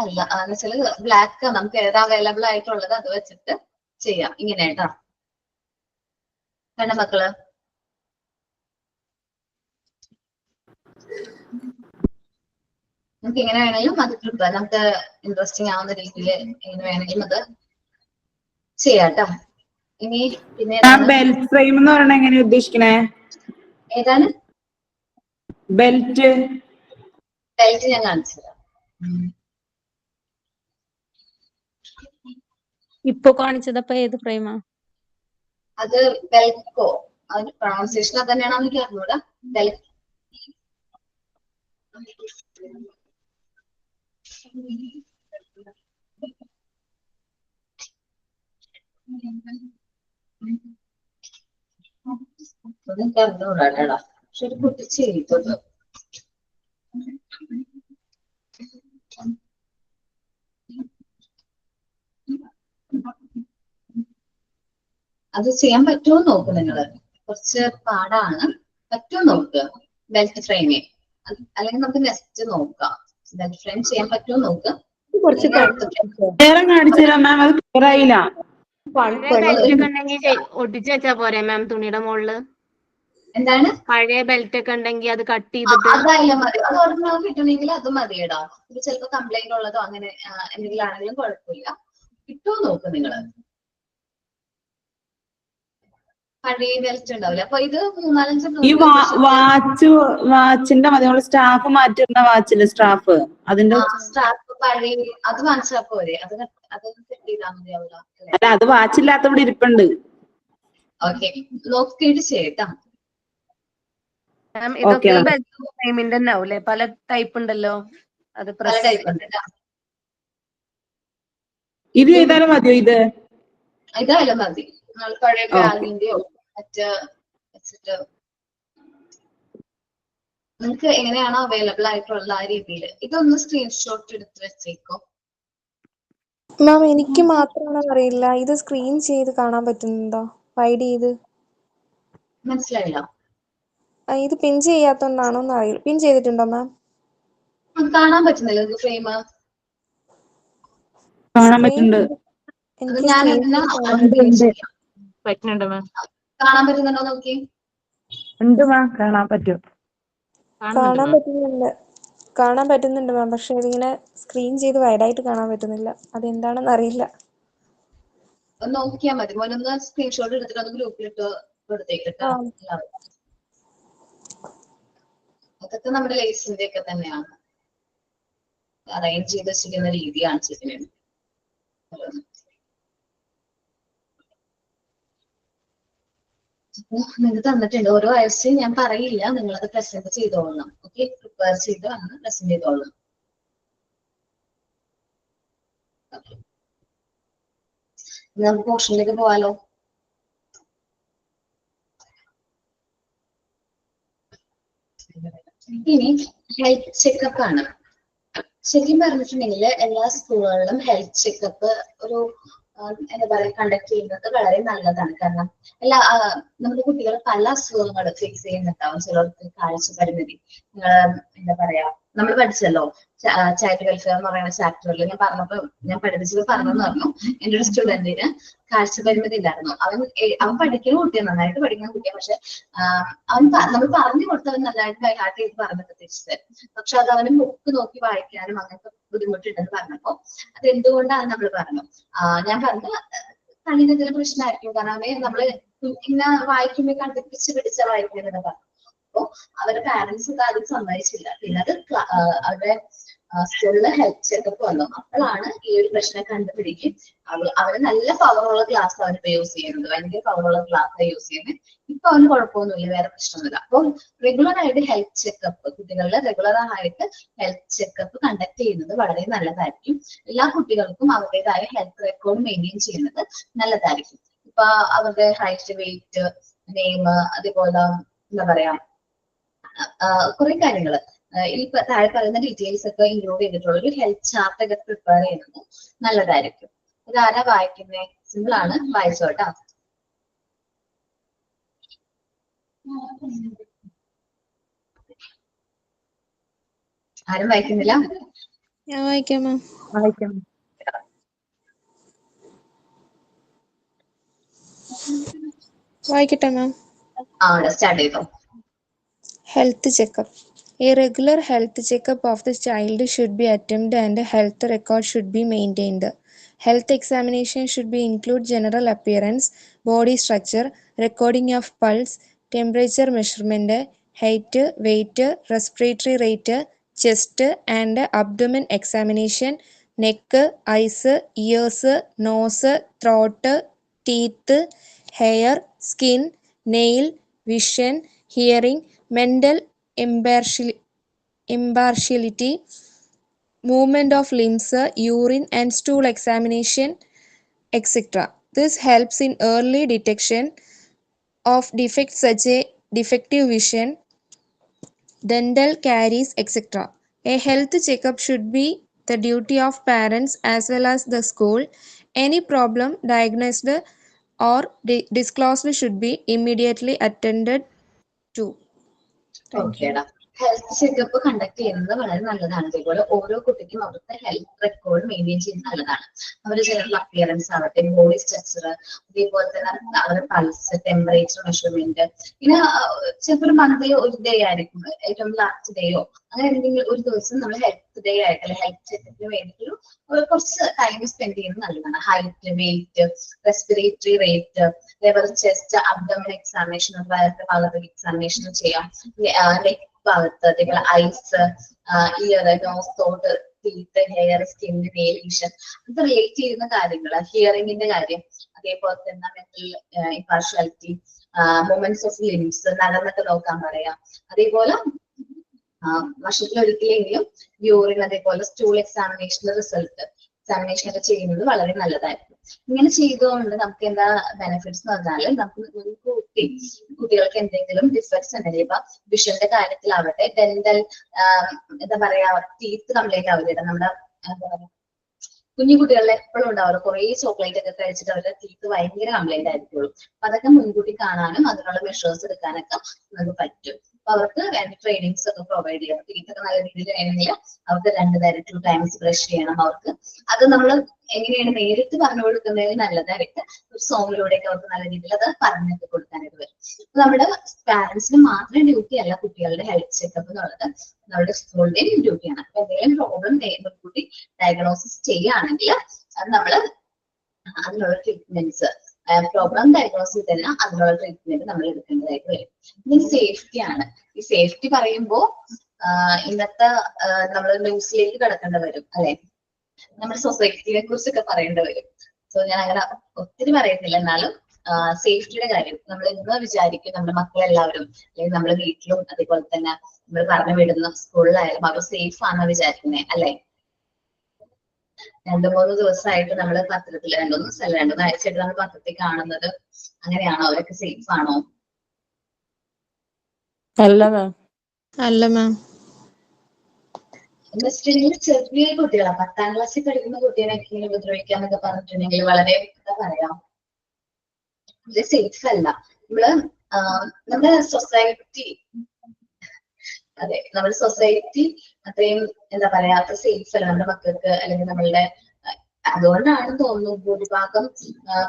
S1: അല്ല എന്ന് വെച്ചാല് ബ്ലാക്ക് നമുക്ക് ഏതാ അവൈലബിൾ ആയിട്ടുള്ളത് അത് വെച്ചിട്ട് ചെയ്യാം. ഇങ്ങനെ കേട്ടോ. കണ്ട മക്കള്, നമുക്ക് എങ്ങനെ വേണമെങ്കിലും അത് നമുക്ക് ഇൻട്രസ്റ്റിംഗ് ആവുന്ന രീതിയിൽ എങ്ങനെ വേണമെങ്കിലും അത് ചെയ്യാം കേട്ടോ. ഇനി പിന്നെ
S11: ബെൽറ്റ് ഫ്രെയിം എന്ന് പറഞ്ഞാൽ എങ്ങനെയാ ഉദ്ദേശിക്കണേ?
S1: ഏതാണ്
S11: ബെൽറ്റ്?
S1: ബെൽറ്റ് ഞാൻ കാണിച്ചു തരാം.
S17: ഇപ്പൊ കാണിച്ചതപ്പോ ഏത് ഫ്രെയിമാ?
S1: അത് വെൽക്കോ. അതിന്റെ പ്രൊണൗൺസിയേഷൻ അത് തന്നെയാണോ എനിക്ക് അറിഞ്ഞൂടാ. അതെനിക്ക് അറിഞ്ഞൂടാ. പക്ഷെ ഒരു കുട്ടി ചെയ്തത് അത് ചെയ്യാൻ പറ്റുമോ നോക്ക്. നിങ്ങള് കുറച്ച് പാടാണ്. പറ്റുമോ നോക്ക്. ബെൽറ്റ് ഫ്രെയിമേ അല്ലെങ്കിൽ നമുക്ക് നെക്സ്റ്റ് നോക്കാം. ബെൽറ്റ് ഫ്രെയിം ചെയ്യാൻ പറ്റുമോ നോക്ക്.
S11: കാണിച്ചു തരാം മാം. അത് ക്ലിയർ ആയില്ല.
S17: ഒട്ടിച്ചു വെച്ചാ പോരെ മാം തുണിയുടെ മുകളില്?
S1: എന്താണ്
S17: പഴയ ബെൽറ്റ് ഒക്കെ ഉണ്ടെങ്കിൽ അത് കട്ട് ചെയ്തിട്ട്
S1: അതായാലും മതി. അത് ഒരെണ്ണം കിട്ടണമെങ്കിൽ അത് മതിയടാ. ഇത് ചിലപ്പോ കംപ്ലൈന്റ് ഉള്ളതോ അങ്ങനെ എന്തെങ്കിലും ആണെങ്കിലും കുഴപ്പമില്ല. കിട്ടുമോ നോക്ക് നിങ്ങള്. പഴയ ബെൽറ്റ് ഉണ്ടാവില്ല. അപ്പൊ ഇത് 3-4
S11: ഈ വാച്ചിന്റെ മതി. നമ്മള് സ്റ്റാഫ് മാറ്റുന്ന വാച്ചില് സ്റ്റാഫ് അതിന്റെ
S1: സ്റ്റാഫ് പഴയ അത് വാങ്ങിച്ചാ പോരെ. അത് സെറ്റ് ചെയ്താൽ മതിയാവില്ല.
S11: അല്ല, അത് വാച്ചില്ലാത്ത ഇവിടെ ഇരിപ്പുണ്ട്.
S1: ഓക്കെ, നോക്കിയിട്ട് ചെയ്യട്ടാ.
S10: ഇതൊക്കെ ഈ ബെൽറ്റ് ഫ്രെയിമിന്റെ തന്നെ ആവൂലേ? പല ടൈപ്പ് ഉണ്ടല്ലോ. അത്
S1: പല ടൈപ്പ് ഉണ്ട്.
S11: ഇത് ചെയ്താലും മതിയോ?
S1: ഇതായാലും മതി. നമ്മൾ പഴയ ബാഗിന്റെയോ മറ്റ് വെച്ചിട്ട് നിങ്ങൾക്ക് എങ്ങനെയാണോ അവൈലബിൾ ആയിട്ടുള്ള ആ രീതിയിൽ ഇതൊന്ന് സ്ക്രീൻഷോട്ട് എടുത്ത് വെച്ചേക്കോ.
S3: മാം എനിക്ക് മാത്രമാണോ അറിയില്ല, ഇത് സ്ക്രീൻ ചെയ്ത് കാണാൻ പറ്റുന്നുണ്ടോ? വൈഡ് ചെയ്ത്
S1: മനസ്സിലായില്ല.
S3: ഇത് പിൻ ചെയ്യാത്തോണ്ടാണോ എന്ന് അറിയില്ല. പിൻ ചെയ്തിട്ടുണ്ടോ മാം?
S1: കാണാൻ പറ്റുന്നില്ല ഫ്രെയിം.
S11: കാണാൻ പറ്റുന്നുണ്ട്.
S2: പറ്റുന്നുണ്ട് മാം.
S1: കാണാൻ പറ്റുന്നുണ്ടോ നോക്കി.
S6: ഉണ്ട് മാം, കാണാൻ പറ്റും.
S3: കാണാൻ പറ്റുന്നുണ്ട് മാം. പക്ഷെ ഇതിങ്ങനെ സ്ക്രീൻ ചെയ്ത് വൈഡായിട്ട് കാണാൻ പറ്റുന്നില്ല. അതെന്താണെന്ന് അറിയില്ല.
S1: നോക്കിയാ മതി. മോനൊന്ന് സ്ക്രീൻഷോട്ട് എടുത്തിട്ട് ഒന്ന് ഗ്രൂപ്പിലിട്ട് കൊടുത്തേക്കിട്ടോ. അതൊക്കെ നമ്മുടെ ലേസിന്റെ ഒക്കെ തന്നെയാണ് അറേഞ്ച് ചെയ്ത് വെച്ചിരിക്കുന്ന രീതിയാണ് ശരിയാണ്. അപ്പൊ നിങ്ങൾ തന്നിട്ടുണ്ട് ഓരോ ആഴ്ച. ഞാൻ പറയില്ല, നിങ്ങളത് പ്രസന്റ് ചെയ്തോളണം. ഓക്കെ, പ്രിപ്പയർ ചെയ്ത് വന്ന് പ്രസന്റ് ചെയ്തോളണം. നമുക്ക് പോർഷനിലേക്ക് പോവാലോ. ഇനി ഹെൽത്ത് ചെക്കപ്പ് ആണ്. ശരിക്കും പറഞ്ഞിട്ടുണ്ടെങ്കിൽ എല്ലാ സ്കൂളുകളിലും ഹെൽത്ത് ചെക്കപ്പ് ഒരു എന്താ പറയുക കണ്ടക്ട് ചെയ്യുന്നത് വളരെ നല്ലതാണ്. കാരണം നമ്മുടെ കുട്ടികൾ പല അസുഖങ്ങൾ ഫേസ് ചെയ്യുന്നുണ്ടാവും. ചിലർക്ക് കാഴ്ച പരിമിതി, എന്താ പറയാ നമ്മൾ പഠിച്ചല്ലോ ചൈൽഡ് വെൽഫെയർ എന്ന് പറയുന്ന ചാപ്റ്ററിൽ ഞാൻ പഠിപ്പിച്ചത് പറഞ്ഞെന്ന് പറഞ്ഞു. എൻ്റെ ഒരു സ്റ്റുഡന്റിന് കാഴ്ച പരിമിതി ഉണ്ടായിരുന്നു. അവൻ പഠിക്കുന്ന കുട്ടിയാണ്, നന്നായിട്ട് പഠിക്കുന്ന കുട്ടിയാണ്. പക്ഷെ നമ്മൾ പറഞ്ഞു കൊടുത്തവൻ നല്ലതായിട്ട് കൈകാട്ടി ചെയ്ത് പറഞ്ഞൊക്കെ തിരിച്ചത്. പക്ഷെ അത് അവന് ബുക്ക് നോക്കി വായിക്കാനും അങ്ങനത്തെ ബുദ്ധിമുട്ടുണ്ടെന്ന് പറഞ്ഞപ്പോ അത് എന്തുകൊണ്ടാണ് നമ്മൾ പറഞ്ഞു. ഞാൻ പറഞ്ഞ കണ്ണിനെതിരെ പ്രശ്നമായിരിക്കും. കാരണം നമ്മള് ഇങ്ങനെ വായിക്കുമ്പോ കണ്ടിപ്പിച്ച് പിടിച്ച വായിക്കുന്നത് പറഞ്ഞു. അപ്പൊ അവരുടെ പാരന്റ്സ് ആദ്യം സമ്മതിച്ചില്ല. പിന്നെ അത് അവരുടെ സ്കൂളിലെ ഹെൽത്ത് ചെക്കപ്പ് വന്നു. അപ്പോഴാണ് ഈ ഒരു പ്രശ്നം കണ്ടുപിടിക്കും. അവന് നല്ല പവറുള്ള ഗ്ലാസ് അവനിപ്പോ യൂസ് ചെയ്യുന്നത്, ഭയങ്കര പവറുള്ള ഗ്ലാസ് യൂസ് ചെയ്യുന്നത്. ഇപ്പൊ അവന് കുഴപ്പമൊന്നുമില്ല, വേറെ പ്രശ്നമൊന്നുമില്ല. അപ്പോൾ റെഗുലർ ആയിട്ട് ഹെൽത്ത് ചെക്കപ്പ്, കുട്ടികളുടെ റെഗുലർ ആയിട്ട് ഹെൽത്ത് ചെക്കപ്പ് കണ്ടക്ട് ചെയ്യുന്നത് വളരെ നല്ലതായിരിക്കും. എല്ലാ കുട്ടികൾക്കും അവരുടേതായ ഹെൽത്ത് റെക്കോർഡ് മെയിൻറ്റെയിൻ ചെയ്യുന്നത് നല്ലതായിരിക്കും. ഇപ്പൊ അവരുടെ ഹൈറ്റ്, വെയിറ്റ്, നെയിം, അതേപോലെ എന്താ പറയാ കുറെ കാര്യങ്ങള് ഈ താഴെ പറയുന്ന ഡീറ്റെയിൽസ് ഒക്കെ ഇൻക്ലൂഡ് ചെയ്തിട്ടുള്ള ഒരു ഹെൽത്ത് ചാർട്ട് ഒക്കെ പ്രിപ്പയർ ചെയ്യുന്നത് നല്ലതായിരിക്കും. ഇതാരാ വായിക്കുന്നത്? സിമ്പിൾ ആണ്, വായിച്ചോട്ടാ. ആരും വായിക്കുന്നില്ല?
S3: ഞാൻ വായിക്കാം മാം. വായിക്കട്ടെ മാം?
S1: സ്റ്റാർട്ട് ചെയ്തോ.
S3: Health checkup. A regular health checkup of the child should be attended and a health record should be maintained. Health examination should be include general appearance, body structure, recording of pulse, temperature measurement, height, weight, respiratory rate, chest and abdomen examination, neck, eyes, ears, nose, throat, teeth, hair, skin, nail, vision, hearing, mental impartiality, movement of limbs, urine and stool examination, etc. This helps in early detection of defects such as defective vision, dental caries, etc. A health checkup should be the duty of parents as well as the school. Any problem diagnosed or disclosed should be immediately attended to.
S1: ഓക്കേടാ. Health checkup conduct ചെയ്യുന്നത് വളരെ നല്ലതാണ്. അതേപോലെ ഓരോ കുട്ടിക്കും അവരുടെ health record maintain ചെയ്യുന്നത് നല്ലതാണ്. അവരുടെ ജനറൽ അപ്പിയറൻസ് ആവട്ടെ, ബോഡി സ്ട്രക്ചർ, അതേപോലെ തന്നെ അവരുടെ പൾസ്, ടെമ്പറേച്ചർ മെഷർമെന്റ്, പിന്നെ ചിലപ്പോൾ ഒരു മന്ത്ലി ഒരു ഡേ ആയിരിക്കും, ഏറ്റവും ലാസ്റ്റ് ഡേയോ അങ്ങനെ എന്തെങ്കിലും ഒരു ദിവസം നമ്മൾ ഹെൽത്ത് ഡേ ആയിട്ട് അല്ലെങ്കിൽ ഹെൽത്ത് ചെക്കപ്പിന് വേണ്ടിയിട്ട് കുറച്ച് ടൈം സ്പെൻഡ് ചെയ്യുന്നത് നല്ലതാണ്. ഹൈറ്റ്, വെയിറ്റ്, റെസ്പിറേറ്ററി റേറ്റ്, അതേപോലെ ചെസ്റ്റ്, അബ്ഡോമിനൽ എക്സാമിനേഷൻ, വയറിന്റെ ഭാഗത്ത് എക്സാമിനേഷൻ ചെയ്യാം. നെക്ക് ഭാഗത്ത്, അതേപോലെ ഐസ്, ഇയർ, നോസ്, തോട്ട്, teeth, hair, skin, nail vision, അത് റിലേറ്റ് ചെയ്യുന്ന കാര്യങ്ങൾ, ഹിയറിംഗിന്റെ കാര്യം, അതേപോലെ തന്നെ mental impartiality, movements of limbs, നടന്നൊക്കെ നോക്കാൻ പറയാം. അതേപോലെ വർഷത്തിലൊരിക്കലെങ്കിലും യൂറിൻ, അതേപോലെ സ്റ്റൂൾ എക്സാമിനേഷന്റെ റിസൾട്ട് എക്സാമിനേഷൻ ഒക്കെ ചെയ്യുന്നത് വളരെ നല്ലതായിരിക്കും. ഇങ്ങനെ ചെയ്തുകൊണ്ട് നമുക്ക് എന്താ ബെനിഫിറ്റ്സ് എന്ന് പറഞ്ഞാൽ, നമുക്ക് മുൻകൂട്ടി കുട്ടികൾക്ക് എന്തെങ്കിലും ഡിഫക്ട്സ് ഉണ്ടെങ്കിൽ, ഇപ്പൊ വിഷന്റെ കാര്യത്തിലാവട്ടെ, ഡെന്റൽ എന്താ പറയാ ടീത്ത് കംപ്ലൈന്റ് ആവില്ല, നമ്മുടെ എന്താ പറയാ കുഞ്ഞു കുട്ടികളിൽ എപ്പോഴും ഉണ്ടാവുള്ളൂ, കുറെ ചോക്ലേറ്റ് ഒക്കെ കഴിച്ചിട്ട് അവരുടെ ടീത്ത് ഭയങ്കര കംപ്ലൈന്റ് ആയിരിക്കുള്ളൂ. അപ്പൊ അതൊക്കെ മുൻകൂട്ടി കാണാനും അതിനുള്ള മെഷേഴ്സ് എടുക്കാനൊക്കെ നമുക്ക് പറ്റും. അപ്പൊ അവർക്ക് വേണ്ട ട്രെയിനിങ്സ് ഒക്കെ പ്രൊവൈഡ് ചെയ്യണം. ടീത്തൊക്കെ നല്ല രീതിയിൽ വേണമെങ്കിൽ അവർക്ക് 2 നേരം 2 ടൈംസ് ബ്രഷ് ചെയ്യണം. അവർക്ക് അത് നമ്മൾ എങ്ങനെയാണ് നേരിട്ട് പറഞ്ഞു കൊടുക്കുന്നതിന് നല്ലതായിട്ട് ഒരു സോങ്ങിലൂടെയൊക്കെ അവർക്ക് നല്ല രീതിയിൽ അത് പറഞ്ഞൊക്കെ കൊടുക്കാനായിട്ട് വരും. അപ്പൊ നമ്മുടെ പാരന്റ്സിന് മാത്രം ഡ്യൂട്ടി അല്ല കുട്ടികളുടെ ഹെൽത്ത് ചെക്കപ്പ് എന്നുള്ളത്, നമ്മുടെ സ്കൂളിന്റെയും ഡ്യൂട്ടിയാണ്. അപ്പൊ എന്തെങ്കിലും പ്രോബ്ലം മുൻകൂട്ടി ഡയഗ്നോസിസ് ചെയ്യുകയാണെങ്കിൽ അത് നമ്മൾ അതിനുള്ള ട്രീറ്റ്മെന്റ്സ്, പ്രോബ്ലം ഡയഗ്നോസ് ചെയ്ത് തന്നെ അതിനുള്ള ട്രീറ്റ്മെന്റ് നമ്മൾ എടുക്കേണ്ടതായിട്ട് വരും. ഇനി സേഫ്റ്റി ആണ്. ഈ സേഫ്റ്റി പറയുമ്പോൾ ഇന്നത്തെ നമ്മൾ ന്യൂസിലേക്ക് കടക്കേണ്ടി വരും അല്ലെ, നമ്മുടെ സൊസൈറ്റിയെ കുറിച്ചൊക്കെ പറയേണ്ടി വരും. സോ ഞാൻ അങ്ങനെ ഒത്തിരി പറയുന്നില്ല, എന്നാലും സേഫ്റ്റിയുടെ കാര്യം നമ്മൾ ഇന്ന് വിചാരിക്കും നമ്മുടെ മക്കളെല്ലാവരും അല്ലെങ്കിൽ നമ്മുടെ വീട്ടിലും അതേപോലെ തന്നെ നമ്മൾ പറഞ്ഞു വിടുന്ന സ്കൂളിലായാലും അവർ സേഫ് ആണെന്ന് വിചാരിക്കുന്നത് അല്ലെ. 2-3 ദിവസമായിട്ട് നമ്മൾ പത്രത്തിൽ, 2 ദിവസമല്ല 2 ആഴ്ചയായിട്ട് നമ്മൾ പത്രത്തിൽ കാണുന്നത് അങ്ങനെയാണോ? അവരൊക്കെ സേഫ് ആണോ?
S9: അല്ല മാം.
S3: അല്ല മാം.
S1: എന്ന് വെച്ചിട്ടുണ്ടെങ്കിൽ ചെറിയ കുട്ടികളാണ്, 10ാം ക്ലാസ്സിൽ പഠിക്കുന്ന കുട്ടികളൊക്കെ ഇങ്ങനെ ഉപദ്രവിക്കാന്നൊക്കെ പറഞ്ഞിട്ടുണ്ടെങ്കിൽ വളരെ എന്താ പറയാ, ഇത് സേഫ് അല്ല. നമ്മുടെ സൊസൈറ്റി, അതെ നമ്മുടെ സൊസൈറ്റി അത്രയും എന്താ പറയാ അത്ര സേഫ് അല്ല നമ്മുടെ മക്കൾക്ക് അല്ലെങ്കിൽ നമ്മളുടെ. അതുകൊണ്ടാണെന്ന് തോന്നുന്നു ഭൂരിഭാഗം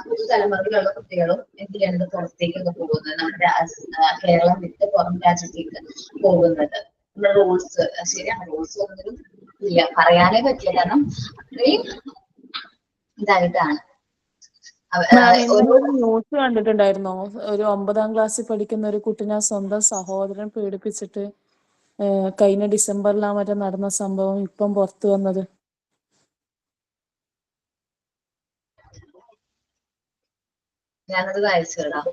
S1: പുതുതലമുറയിലുള്ള കുട്ടികളും എന്തിനാണ് പുറത്തേക്കൊക്കെ പോകുന്നത്, നമ്മുടെ കേരളം വിട്ട് പുറം രാജ്യത്തേക്ക് പോകുന്നത്. നമ്മുടെ റൂൾസ് ശരിയാണ്, റൂൾസ് ഒന്നും ഇല്ല, പറയാനേ പറ്റില്ല, കാരണം അത്രയും ഇതായിട്ടാണ്.
S9: ന്യൂസ് കണ്ടിട്ടുണ്ടായിരുന്നോ? ഒരു 9ാം ക്ലാസ്സിൽ പഠിക്കുന്ന ഒരു കുട്ടിനെ സ്വന്തം സഹോദരൻ പീഡിപ്പിച്ചിട്ട് കഴിഞ്ഞ ഡിസംബറിലാ മറ്റേ നടന്ന സംഭവം ഇപ്പം പുറത്തു വന്നത്.
S1: ഞാനത് വായിച്ചിടാം.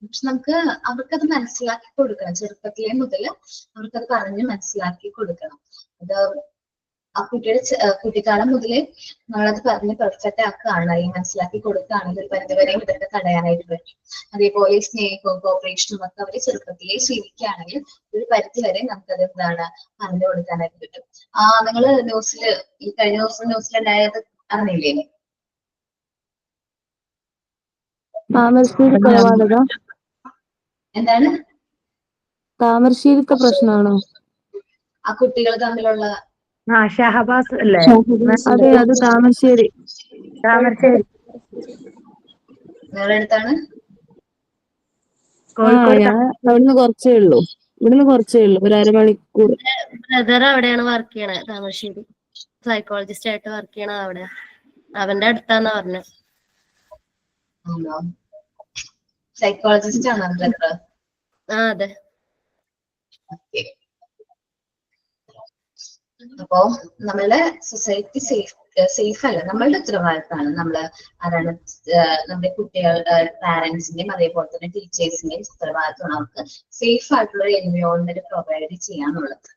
S1: പക്ഷെ നമുക്ക് അവർക്കത് മനസ്സിലാക്കി കൊടുക്കണം, ചെറുപ്പത്തിലേ മുതൽ അവർക്കത് പറഞ്ഞ് മനസ്സിലാക്കി കൊടുക്കണം. അത് ആ കുട്ടിയുടെ കുട്ടിക്കാലം മുതലേ നമ്മളത് പറഞ്ഞ് പെർഫെക്റ്റ് ആക്കുകയാണ്, അല്ലെങ്കിൽ മനസ്സിലാക്കി കൊടുക്കുകയാണെങ്കിൽ ഒരു പരിധിവരെയും ഇതൊക്കെ തടയാനായിട്ട് പറ്റും. അതേപോലെ സ്നേഹവും കോപ്പറേഷനും ഒക്കെ അവര് ചെറുപ്പത്തിലേ ശീലിക്കുകയാണെങ്കിൽ ഒരു പരിധി വരെ നമുക്കത് എന്താണ് പറഞ്ഞു കൊടുക്കാനായിട്ട് പറ്റും. നിങ്ങള് ന്യൂസില് ഈ കഴിഞ്ഞ ദിവസം ന്യൂസിലുണ്ടായത് അറിഞ്ഞില്ലേ?
S5: താമരശ്ശേരി കൊലപാതക
S1: എന്താണ്?
S5: താമരശ്ശേരിത്തെ പ്രശ്നമാണോ?
S1: ആ കുട്ടികൾ തമ്മിലുള്ള
S13: ഷഹബാസ് അല്ലേ?
S5: അതെ, അത് താമരശ്ശേരി.
S1: നിങ്ങളുടെ അടുത്താണ്?
S5: ഞാൻ അവിടുന്ന് കുറച്ചേ ഉള്ളൂ, ഒരു അരമണിക്കൂർ.
S17: ബ്രദർ അവിടെയാണ് വർക്ക് ചെയ്യണത്, താമരശ്ശേരി സൈക്കോളജിസ്റ്റ് ആയിട്ട് വർക്ക് ചെയ്യണത് അവിടെ. അവന്റെ അടുത്താന്നാ പറഞ്ഞത്.
S1: സൈക്കോളജിസ്റ്റ് ആണോ ബ്രദർ?
S17: അതെ.
S1: അപ്പോ നമ്മളുടെ സൊസൈറ്റി സേഫ് അല്ല, നമ്മളുടെ ഉത്തരവാദിത്തമാണ്. നമ്മള് ആരാണ് നമ്മുടെ കുട്ടികളുടെ പാരന്റ്സിന്റെയും അതേപോലെ തന്നെ ടീച്ചേഴ്സിന്റെയും ഉത്തരവാദിത്തമാണ് അവർക്ക് സേഫ് ആയിട്ടുള്ള ഒരു എൻവയോൺമെന്റ് പ്രൊവൈഡ് ചെയ്യാന്നുള്ളത്.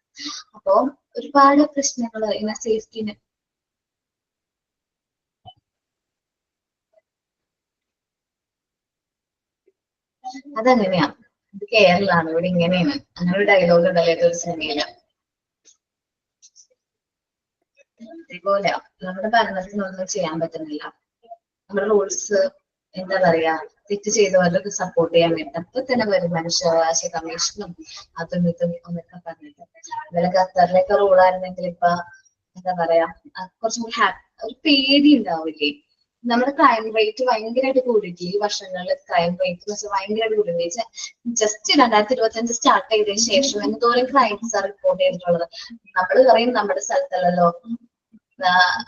S1: അപ്പോ ഒരുപാട് പ്രശ്നങ്ങൾ ഇങ്ങനെ സേഫ്റ്റിന് അതങ്ങനെയാ. ഇത് കേരളമാണ്, ഇവിടെ ഇങ്ങനെയാണ്. അങ്ങനെ ഒരു ഡയലോഗ് ഉണ്ടല്ലോ ഏതൊരു സിനിമയില്. അതേപോലെയാ നമ്മുടെ ഭരണത്തിനൊന്നും ചെയ്യാൻ പറ്റുന്നില്ല. നമ്മുടെ റൂൾസ് എന്താ പറയാ തെറ്റ് ചെയ്തവർക്ക് സപ്പോർട്ട് ചെയ്യാൻ വേണ്ടി അപ്പൊ തന്നെ വരും മനുഷ്യാവകാശ കമ്മീഷനും അതും ഇതും എന്നൊക്കെ പറഞ്ഞിട്ട്. ഇന്നലെ ഖത്തറിലേക്ക് റൂളായിരുന്നെങ്കിൽ ഇപ്പൊ എന്താ പറയാ കുറച്ചും കൂടി ഒരു പേടി ഉണ്ടാവില്ലേ. നമ്മുടെ ക്രൈം റേറ്റ് ഭയങ്കരമായിട്ട് കൂടിയിട്ടില്ല ഈ വർഷങ്ങളിൽ. ക്രൈം റേറ്റ് എന്ന് വെച്ചാൽ ഭയങ്കരമായിട്ട് കൂടി. ജസ്റ്റ് 2025 സ്റ്റാർട്ട് ചെയ്തതിനു ശേഷം എന്തോരം ക്രൈംസ് ആണ് റിപ്പോർട്ട് ചെയ്തിട്ടുള്ളത്. നമ്മൾ പറയും നമ്മുടെ സ്ഥലത്തല്ലല്ലോ,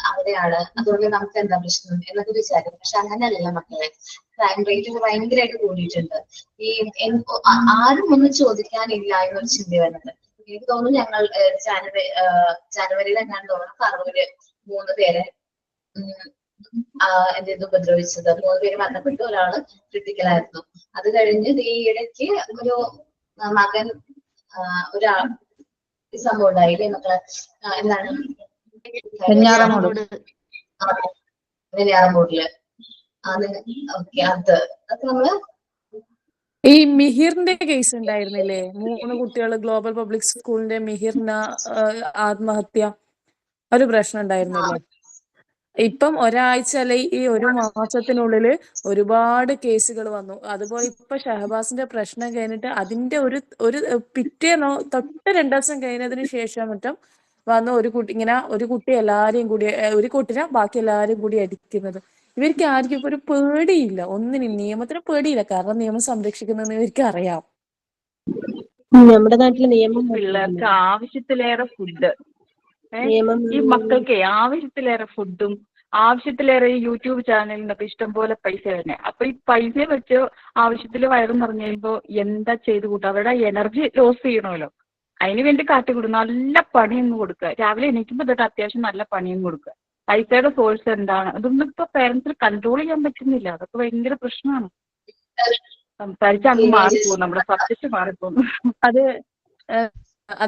S1: അവിടെയാണ്, അതുകൊണ്ട് നമുക്ക് എന്താ പ്രശ്നം എന്നൊക്കെ വിചാരിക്കും. പക്ഷെ അങ്ങനെയല്ല മക്കളെ, ക്രൈം റേറ്റ് ഭയങ്കരമായിട്ട് കൂടിയിട്ടുണ്ട്. ഈ ആരും ഒന്നും ചോദിക്കാനില്ല എന്നൊരു ചിന്ത വരുന്നത്. എനിക്ക് തോന്നുന്നു ഞങ്ങൾ ജനുവരിയിൽ എങ്ങാണ്ട് തോന്നുന്നു 3 പേരെ എന്തെങ്കിലും ഉപദ്രവിച്ചത്. 3 പേര് മരണപ്പെട്ടു, ഒരാള് ക്രിട്ടിക്കലായിരുന്നു. അത് കഴിഞ്ഞ് ഈ ഇടയ്ക്ക് ഒരു മകൻ ഒരാൾ ഈ സംഭവം ഉണ്ടായില്ലേ മക്കളെ, എന്താണ് വെഞ്ഞാറമൂടില് അത് ഓക്കെ. അത് നമ്മള്
S9: ഈ മിഹിറിന്റെ കേസ് ഉണ്ടായിരുന്നില്ലേ, 3 കുട്ടികൾ ഗ്ലോബൽ പബ്ലിക് സ്കൂളിന്റെ മിഹിറിന ആത്മഹത്യ, ഒരു പ്രശ്നം ഉണ്ടായിരുന്നില്ലേ. ഇപ്പം ഒരാഴ്ച അല്ലെ ഈ 1 മാസത്തിനുള്ളില് ഒരുപാട് കേസുകൾ വന്നു. അതുപോലെ ഇപ്പൊ ഷഹബാസിന്റെ പ്രശ്നം കഴിഞ്ഞിട്ട് അതിന്റെ ഒരു പിറ്റേന്നോ തൊട്ട് 2 ദിവസം കഴിഞ്ഞതിന് ശേഷം മറ്റും വന്ന് ഒരു കുട്ടി എല്ലാരെയും കൂടി, ഒരു കുട്ടിനെ ബാക്കി എല്ലാരും കൂടി അടിക്കുന്നത്. ഇവർക്ക് ആർക്കും ഇപ്പൊ ഒരു പേടിയില്ല, ഒന്നിനും നിയമത്തിന് പേടിയില്ല. കാരണം നിയമം സംരക്ഷിക്കുന്നതെന്ന് ഇവർക്ക് അറിയാം.
S13: നമ്മുടെ നാട്ടിലെ നിയമം
S7: പിള്ളേർക്ക് ആവശ്യത്തിലേറെ ഫുഡ്,
S13: നിയമം
S7: ഈ മക്കൾക്ക് ആവശ്യത്തിലേറെ ഫുഡും ആവശ്യത്തിലേറെ ഈ യൂട്യൂബ് ചാനലിനൊക്കെ ഇഷ്ടംപോലെ പൈസ തന്നെ. അപ്പൊ ഈ പൈസ വെച്ച് ആവശ്യത്തിൽ വയറും നിറഞ്ഞു കഴിയുമ്പോ എന്താ ചെയ്ത് കൂട്ടുക? അവരുടെ എനർജി ലോസ് ചെയ്യണമല്ലോ. അതിന് വേണ്ടി കാട്ടിക്കൊടുക്കും, നല്ല പണിയൊന്നും കൊടുക്കുക. രാവിലെ എണീക്കുമ്പോൾ തൊട്ട് അത്യാവശ്യം നല്ല പണിയും കൊടുക്കുക. പൈസയുടെ സോഴ്സ് എന്താണ് അതൊന്നും ഇപ്പൊ പേരൻസിന് കൺട്രോൾ ചെയ്യാൻ പറ്റുന്നില്ല. അതൊക്കെ ഭയങ്കര പ്രശ്നമാണ്. സംസാരിച്ച് അങ്ങ് മാറിപ്പോകും, നമ്മുടെ സബ്ജക്ട് മാറിപ്പോകുന്നു.
S9: അത്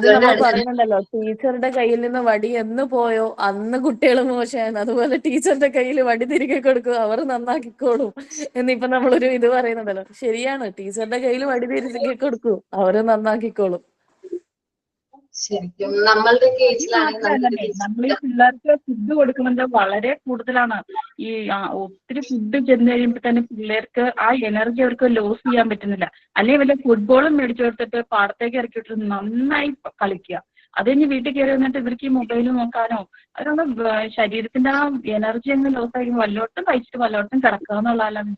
S9: നമ്മൾ പറയുന്നുണ്ടല്ലോ, ടീച്ചറുടെ കയ്യിൽ നിന്ന് വടി എന്ന് പോയോ അന്ന് കുട്ടികൾ മോശമാണ്. അതുപോലെ ടീച്ചറുടെ കയ്യിൽ വടി തിരികെ കൊടുക്കും, അവർ നന്നാക്കിക്കോളും എന്നിപ്പൊ നമ്മളൊരു ഇത് പറയുന്നുണ്ടല്ലോ. ശരിയാണ്, ടീച്ചറുടെ കയ്യിൽ വടി തിരികെ കൊടുക്കൂ, അവര് നന്നാക്കിക്കോളും.
S1: ശരിക്കും നമ്മളുടെ
S7: മാത്രമല്ലേ, നമ്മൾ ഈ പിള്ളേർക്ക് ഫുഡ് കൊടുക്കുന്നത് വളരെ കൂടുതലാണ്. ഈ ഒത്തിരി ഫുഡ് ചെന്ന് കഴിയുമ്പോൾ തന്നെ പിള്ളേർക്ക് ആ എനർജി അവർക്ക് ലോസ് ചെയ്യാൻ പറ്റുന്നില്ല. അല്ലെങ്കിൽ വല്ല ഫുട്ബോളും മേടിച്ചു കൊടുത്തിട്ട് പാടത്തേക്ക് ഇറക്കി വിട്ടിട്ട് നന്നായി കളിക്കുക. അത് കഴിഞ്ഞ് വീട്ടിൽ കയറി വന്നിട്ട് ഇവർക്ക് ഈ മൊബൈൽ നോക്കാനോ, അതുകൊണ്ട് ശരീരത്തിന്റെ ആ എനർജി അങ്ങ് ലോസ് ആയി വല്ലോട്ടും കഴിച്ചിട്ട് വല്ലോട്ടും കിടക്കുക എന്നുള്ളതല്ലാതെ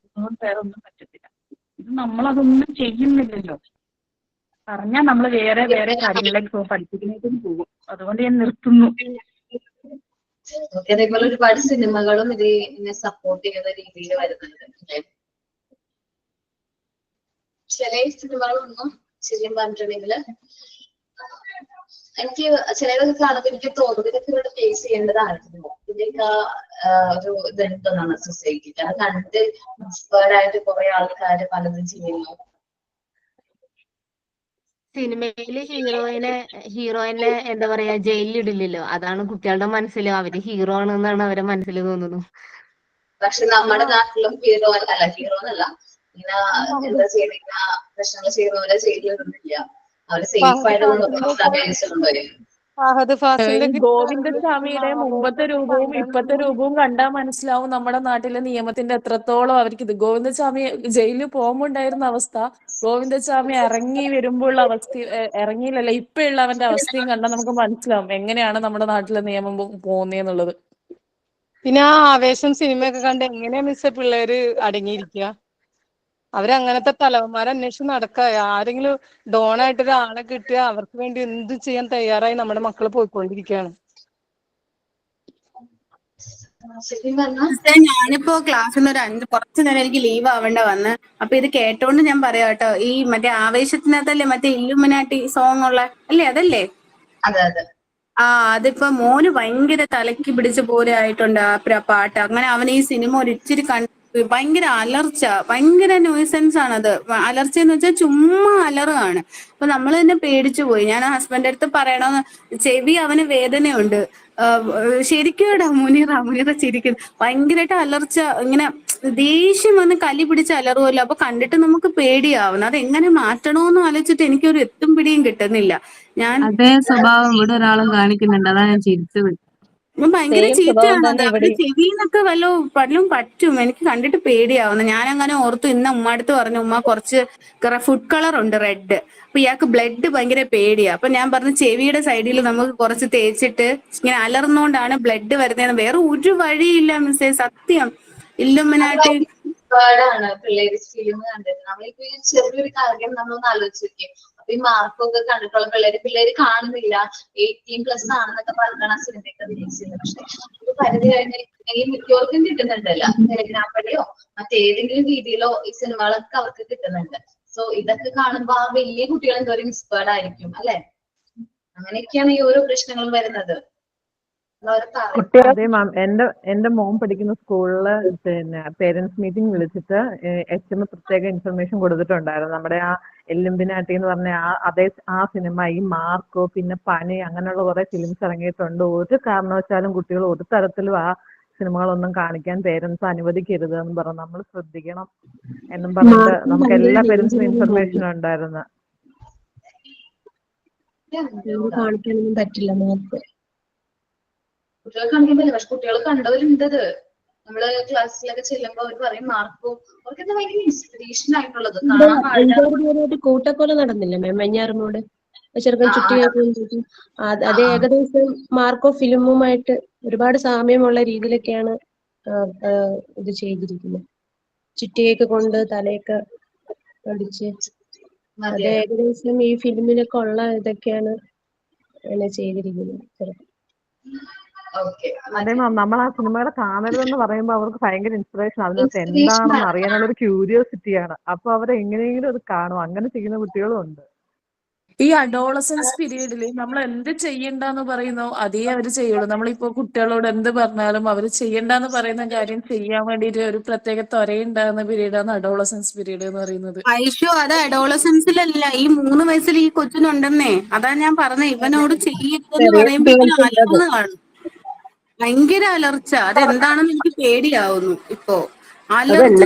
S7: വേറെ ഒന്നും പറ്റത്തില്ല. ഇത് നമ്മളതൊന്നും ചെയ്യുന്നില്ലല്ലോ. പറഞ്ഞാൽ നമ്മൾ വേറെ കാര്യങ്ങളിലേക്ക് പഠിപ്പിക്കുന്നതിന് പോകും. അതുകൊണ്ട് ഞാൻ നിർത്തുന്നു.
S1: അതേപോലെ ഒരുപാട് സിനിമകളും ഇതിനെ സപ്പോർട്ട് ചെയ്യുന്ന രീതിയിൽ വരുന്നുണ്ട്. ചില സിനിമകളൊന്നും ശരിക്കും പറഞ്ഞിട്ടുണ്ടെങ്കിൽ എനിക്ക് ചിലതൊക്കെ കാണുമ്പോൾ എനിക്ക് തോന്നുന്നത് ഇതൊക്കെ ഇവിടെ ഫേസ് ചെയ്യേണ്ടതായിരുന്നു. ഇതിന്റെയൊക്കെ ഒരു ഇതെടുത്തതാണ് സൊസൈറ്റി. അത് കണ്ട് ഇൻസ്പയർഡ് ആയിട്ട് കുറെ ആൾക്കാർ പലതും ചെയ്യുന്നു.
S17: സിനിമയില് ഹീറോയിനെ എന്താ പറയാ ജയിലിലിടില്ലല്ലോ. അതാണ് കുട്ടികളുടെ മനസ്സിൽ അവര് ഹീറോ ആണെന്നാണ് അവരുടെ മനസ്സിൽ തോന്നുന്നു.
S1: പക്ഷെ നമ്മുടെ നാട്ടിലും ഹീറോ എന്നല്ല ഇങ്ങനെ എന്താ ചെയ്യുന്ന പ്രശ്നങ്ങൾ ചെയ്യുന്നവരെ ജയിലിലൊന്നുമില്ല. അവര് സേഫ് ആയിട്ട്
S2: ഗോവിന്ദസ്വാമിയുടെ മുമ്പത്തെ രൂപവും ഇപ്പത്തെ രൂപവും കണ്ടാൽ മനസ്സിലാവും നമ്മുടെ നാട്ടിലെ നിയമത്തിന്റെ എത്രത്തോളം അവർക്ക് ഇത്. ഗോവിന്ദസ്വാമി ജയിലിൽ പോകുമ്പോണ്ടായിരുന്ന അവസ്ഥ, ഗോവിന്ദസ്വാമി ഇറങ്ങി വരുമ്പോഴുള്ള അവസ്ഥ, ഇറങ്ങിയില്ലല്ല ഇപ്പോഴുള്ള അവന്റെ അവസ്ഥയും കണ്ടാൽ നമുക്ക് മനസ്സിലാവും എങ്ങനെയാണ് നമ്മുടെ നാട്ടിലെ നിയമം പോകുന്നതെന്നുള്ളത്.
S18: പിന്നെ ആ ആവേശം സിനിമയൊക്കെ കണ്ട് എങ്ങനെയാ മിസ്സേ പിള്ളേര് അടങ്ങിയിരിക്കുക? അവരങ്ങനത്തെ തലവന്മാരെ അന്വേഷിച്ച് നടക്കുക. ആരെങ്കിലും ഡോണായിട്ട് ഒരാളെ കിട്ടിയ അവർക്ക് വേണ്ടി എന്തും ചെയ്യാൻ തയ്യാറായി നമ്മുടെ മക്കൾ പോയിക്കൊണ്ടിരിക്കുകയാണ്.
S8: ഞാനിപ്പോ ക്ലാസ്സിൽ നിന്ന് കുറച്ചു നേരം എനിക്ക് ലീവ് ആവേണ്ട വന്ന്. അപ്പൊ ഇത് കേട്ടോണ്ട് ഞാൻ പറയാം കേട്ടോ. ഈ മറ്റേ ആവേശത്തിനകത്തല്ലേ മറ്റേ ഇല്ലുമിനാട്ടി സോങ് ഉള്ള അല്ലേ? അതല്ലേ? അതിപ്പോ മോന് ഭയങ്കര തലയ്ക്ക് പിടിച്ച പോലെ ആയിട്ടുണ്ട് ആ പാട്ട്. അങ്ങനെ അവൻ ഈ സിനിമ ഒരിച്ചിരി ഭയങ്കര അലർച്ച, ഭയങ്കര ന്യൂസൻസ് ആണത്. അലർച്ച എന്ന് വെച്ചാൽ ചുമ്മാ അലറുകയാണ്. അപ്പൊ നമ്മൾ തന്നെ പേടിച്ചു പോയി. ഞാൻ ഹസ്ബൻഡിന്റെ അടുത്ത് പറയണമെന്ന്, ചെവി അവന് വേദനയുണ്ട്. ശരിക്കും മുനീറ ചിരിക്കുന്നു. ഭയങ്കരമായിട്ട് അലർച്ച, ഇങ്ങനെ ദേഷ്യം വന്ന് കലി പിടിച്ച് അലറുമല്ലോ. അപ്പൊ കണ്ടിട്ട് നമുക്ക് പേടിയാവുന്നു. അത് എങ്ങനെ മാറ്റണോന്ന് ആലോചിച്ചിട്ട് എനിക്കൊരു എത്തും പിടിയും കിട്ടുന്നില്ല.
S5: അതേ സ്വഭാവം ഇവിടെ ഒരാളും കാണിക്കുന്നുണ്ട്, അതാ ഞാൻ ചിരിച്ചത്.
S8: ഭയങ്കര
S5: സെയിം സ്വഭാവം
S8: ചീത്തയാണ് അത്.
S5: തന്നെ
S8: അവരുടെ
S5: ഇവിടെ.
S8: ചെവിന്നൊക്കെ വല്ലതും പറ്റും. എനിക്ക് കണ്ടിട്ട് പേടിയാവുന്നു. ഞാനങ്ങനെ ഓർത്തു, ഇന്ന് ഉമ്മടുത്ത് പറഞ്ഞു, ഉമ്മ കുറച്ച് ഫുഡ് കളർ ഉണ്ട് റെഡ്, അപ്പൊ ഇയാൾക്ക് ബ്ലഡ് ഭയങ്കര പേടിയാ. അപ്പൊ ഞാൻ പറഞ്ഞു ചെവിയുടെ സൈഡിൽ നമുക്ക് കുറച്ച് തേച്ചിട്ട്, ഇങ്ങനെ അലർന്നുകൊണ്ടാണ് ബ്ലഡ് വരുന്നതെന്ന്. വേറെ ഒരു വഴിയില്ല മിസ്സേ, സത്യം. ഇല്ലുമിനാട്ടി
S1: ആണ് പിള്ളേര് ഫിലിം കണ്ടിട്ട്. നമ്മളിപ്പോ ഈ ചെറിയൊരു കാര്യം നമ്മളൊന്ന് ആലോചിച്ച് നോക്കിയേ. അപ്പൊ ഈ മാർക്കൊക്കെ കണ്ടിട്ടുള്ള പിള്ളേര് കാണുന്നില്ല, 18+ ആണെന്നൊക്കെ പറഞ്ഞാണ് ആ സിനിമയൊക്കെ റിലീസ് ചെയ്യുന്നത്. പക്ഷെ ഒരു പരിധി കഴിഞ്ഞാൽ മിക്കവർക്കും കിട്ടുന്നുണ്ടല്ലോ, ടെലിഗ്രാം വഴിയോ മറ്റേതെങ്കിലും രീതിയിലോ ഈ സിനിമകളൊക്കെ അവർക്ക് കിട്ടുന്നുണ്ട്. സോ ഇതൊക്കെ കാണുമ്പോ ആ വലിയ കുട്ടികൾ എന്തോരം ഇൻസ്പയർഡ് ആയിരിക്കും അല്ലെ? അങ്ങനെയൊക്കെയാണ് ഈ ഓരോ പ്രശ്നങ്ങളും വരുന്നത്.
S19: അതെ മാം, എന്റെ മോൻ പഠിക്കുന്ന സ്കൂളില് പിന്നെ പേരൻസ് മീറ്റിംഗ് വിളിച്ചിട്ട് HM പ്രത്യേക ഇൻഫർമേഷൻ കൊടുത്തിട്ടുണ്ടായിരുന്നു. നമ്മുടെ ആ എല്ലുമ്പിനാട്ടി എന്ന് പറഞ്ഞ ആ സിനിമ, ഈ മാർക്കോ, പിന്നെ പനി, അങ്ങനെയുള്ള കുറെ ഫിലിംസ് ഇറങ്ങിയിട്ടുണ്ട്. ഒരു കാരണവശാലും കുട്ടികൾ ഒരു തരത്തിലും ആ സിനിമകളൊന്നും കാണിക്കാൻ പേരൻസ് അനുവദിക്കരുത് എന്ന് പറഞ്ഞു. നമ്മൾ ശ്രദ്ധിക്കണം എന്നും പറഞ്ഞിട്ട് നമുക്ക് എല്ലാ പേരൻസിനും ഇൻഫർമേഷൻ ഉണ്ടായിരുന്നു.
S13: കാണിക്കാനൊന്നും പറ്റില്ല മാർക്ക്.
S1: കുട്ടികൾ കാണിക്കുന്നില്ല, പക്ഷെ കുട്ടികൾ കണ്ടവരുണ്ടത്. നമ്മള് ക്ലാസ്സിലൊക്കെ ചെല്ലുമ്പോ അവർ പറയും മാർക്കോ, അവർക്കെന്താ ഭയങ്കര ഇൻസ്പിറേഷൻ ആയിട്ടുള്ളത്.
S13: ഒരു കൂട്ടക്കൊല നടന്നില്ല മാം വെഞ്ഞാറമൂട്, ചെറുക്കൻ ചുറ്റി. അത് ഏകദേശം മാർക്കോ ഫിലിമുമായിട്ട് ഒരുപാട് സാമ്യമുള്ള രീതിയിലൊക്കെയാണ് ഇത് ചെയ്തിരിക്കുന്നത്. ചുറ്റിയൊക്കെ കൊണ്ട് തലയൊക്കെ അടിച്ച്, അത് ഏകദേശം ഈ ഫിലിമിനൊക്കെ ഉള്ള ഇതൊക്കെയാണ് അങ്ങനെ ചെയ്തിരിക്കുന്നത്.
S19: അതെ മാം, നമ്മൾ ആ സിനിമകളെ കാണരുതെന്ന് പറയുമ്പോൾ അവർക്ക് ഭയങ്കര ഇൻസ്പിറേഷൻ, അതിനകത്ത് എന്താണെന്ന് അറിയാനുള്ള ഒരു ക്യൂരിയോസിറ്റിയാണ്. അപ്പൊ അവരെങ്ങനെയെങ്കിലും അത് കാണും. അങ്ങനെ ചെയ്യുന്ന കുട്ടികളും ഉണ്ട്.
S2: ഈ അഡോളസൻസ് പീരീഡില് നമ്മൾ എന്ത് ചെയ്യണ്ടെന്ന് പറയുന്നോ അതേ അവർ ചെയ്യുള്ളൂ. നമ്മളിപ്പോ കുട്ടികളോട് എന്ത് പറഞ്ഞാലും അവർ ചെയ്യണ്ടെന്ന് പറയുന്ന കാര്യം ചെയ്യാൻ വേണ്ടിയിട്ട് ഒരു പ്രത്യേക ത്വരയുണ്ടാകുന്ന പീരീഡാണ് അഡോളസൻസ് പീരീഡ് എന്ന് പറയുന്നത്.
S8: ഐഷു, അത് അഡോളസൻസിലല്ല, ഈ 3 വയസ്സിൽ ഈ കൊച്ചിനുണ്ടെന്നേ. അതാ ഞാൻ പറഞ്ഞത്, ഇവനോട് ചെയ്യരുതെന്ന് പറയുമ്പോ ഇവന് അലർന്ന് കാണും. ഭയങ്കര അലർച്ച. അതെന്താണെന്ന് എനിക്ക് പേടിയാവുന്നു ഇപ്പോ. അലർച്ച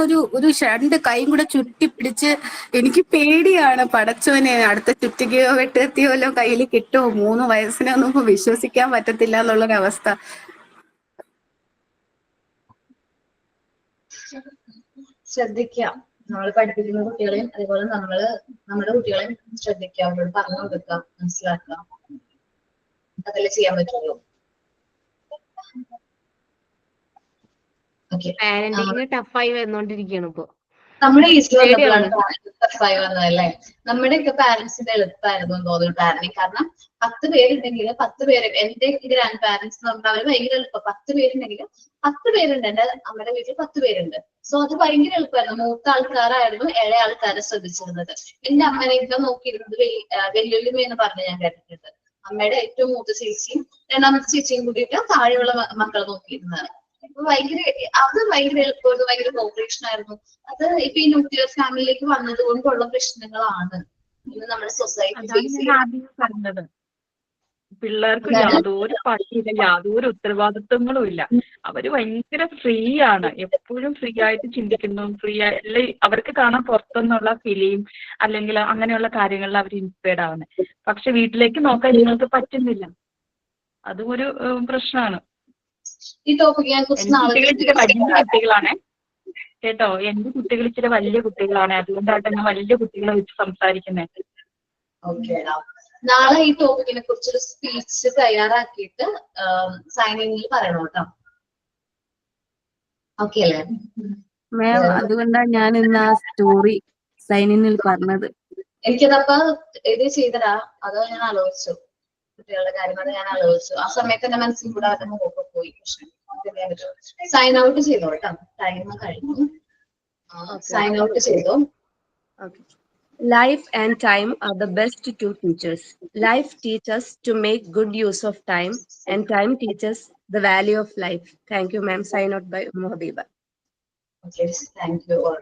S8: ഒരു 2 കൈയും കൂടെ ചുറ്റി പിടിച്ച്, എനിക്ക് പേടിയാണ്. പടച്ചോനെ, അടുത്ത ചുറ്റികയോ വെട്ടുകത്തിയോ കയ്യിൽ കിട്ടുമോ? 3 വയസ്സിനൊന്നും ഇപ്പൊ വിശ്വസിക്കാൻ പറ്റത്തില്ല എന്നുള്ളൊരവസ്ഥ.
S1: ശ്രദ്ധിക്കാം, നമ്മൾ പഠിപ്പിക്കുന്ന കുട്ടികളെയും അതേപോലെ നമ്മുടെ കുട്ടികളെയും ശ്രദ്ധിക്കാം, അവരോട് പറഞ്ഞു കൊടുക്കാം, മനസ്സിലാക്കാം. അതല്ലേ ചെയ്യാൻ പറ്റുള്ളൂ.
S17: പാരന്റിങ് ടഫായി വന്നോണ്ടിരിക്കുകയാണ് ഇപ്പൊ.
S1: നമ്മുടെ ഏജിൽ വന്നപ്പോഴാണ് ടഫായി വന്നതല്ലേ. നമ്മുടെയൊക്കെ പാരന്റ്സിന്റെ എളുപ്പമായിരുന്നു എന്ന് തോന്നുന്നു പാരന്റിങ്. കാരണം 10 പേരുണ്ടെങ്കിൽ 10 പേര്, എന്റെ ഗ്രാൻഡ് പാരന്റ്സ് എന്ന് പറഞ്ഞാൽ അവര് ഭയങ്കര എളുപ്പം. 10 പേരുണ്ടെങ്കിൽ 10 പേരുണ്ട്. എന്റെ അമ്മയുടെ വീട്ടിൽ 10 പേരുണ്ട്. സോ അത് ഭയങ്കര എളുപ്പമായിരുന്നു. മൂത്ത ആൾക്കാരായിരുന്നു ഇളയ ആൾക്കാരെ ശ്രദ്ധിച്ചിരുന്നത്. എന്റെ അമ്മനെയൊക്കെ നോക്കിയിരുന്നത് വെല്ലുവിളിമ എന്ന് പറഞ്ഞ് ഞാൻ കേട്ടിട്ടുണ്ട്. അമ്മയുടെ ഏറ്റവും മൂത്ത ചേച്ചിയും രണ്ടാമത്തെ ചേച്ചിയും കൂടിയിട്ട് താഴെയുള്ള മക്കളെ നോക്കിയിരുന്നത്. അത് ഭയങ്കര എളുപ്പമായിരുന്നു, ഭയങ്കര കോപ്പറേഷൻ ആയിരുന്നു. അത് ഇപ്പൊ ഈ ന്യൂക്ലിയർ ഫാമിലിയിലേക്ക് വന്നത് കൊണ്ടുള്ള പ്രശ്നങ്ങളാണ് ഇന്ന് നമ്മുടെ സൊസൈറ്റി
S7: പറഞ്ഞത്. പിള്ളേർക്ക് യാതൊരു പറ്റിയില്ല, യാതൊരു ഉത്തരവാദിത്വങ്ങളും ഇല്ല. അവര് ഭയങ്കര ഫ്രീ ആണ്, എപ്പോഴും ഫ്രീ ആയിട്ട് ചിന്തിക്കുന്നു. ഫ്രീ ആയി അവർക്ക് കാണാൻ പുറത്തുനിന്നുള്ള ഫിലിം അല്ലെങ്കിൽ അങ്ങനെയുള്ള കാര്യങ്ങളിൽ അവർ ഇൻസ്പയർഡ് ആവുന്നത്. പക്ഷെ വീട്ടിലേക്ക് നോക്കാൻ നിങ്ങൾക്ക് പറ്റുന്നില്ല. അതും ഒരു പ്രശ്നമാണ്.
S1: എന്റെ കുട്ടികൾ
S7: ഇച്ചിരി വലിയ കുട്ടികളാണ് കേട്ടോ, എന്റെ കുട്ടികൾ ഇച്ചിരി വലിയ കുട്ടികളാണ്. അതുകൊണ്ടാണ് ഞാൻ വലിയ കുട്ടികളെ വെച്ച് സംസാരിക്കുന്നത്.
S1: നാളെ ഈ ടോപ്പിക്കിനെ കുറിച്ചൊരു സ്പീച്ച് തയ്യാറാക്കിയിട്ട് സൈനിങ്ങിൽ പറയണം കേട്ടോ. ഓക്കെ അല്ലേ
S5: മാം? അതുകൊണ്ടാണ് ഞാൻ ഇന്ന് ആ സ്റ്റോറി സൈനിങ്ങിൽ പറഞ്ഞത്.
S1: എനിക്കതപ്പോ ഇത് ചെയ്തടാ, അതോ ഞാൻ ആലോചിച്ചു കുട്ടികളുടെ കാര്യം, അത് ഞാൻ ആലോചിച്ചു. ആ സമയത്ത് എന്റെ മനസ്സിൽ കൂടെ അവരുടെ മുഖമൊക്കെ പോയി. സൈൻ ഔട്ട് ചെയ്തോ കേട്ടോ, ടൈം കഴിഞ്ഞു. സൈൻ ഔട്ട് ചെയ്തോ.
S10: Life and time are the best two teachers. Life teaches us to make good use of time, and time teaches the value of life. Thank you, ma'am. Sign out by Habiba.
S1: Okay, thank you all.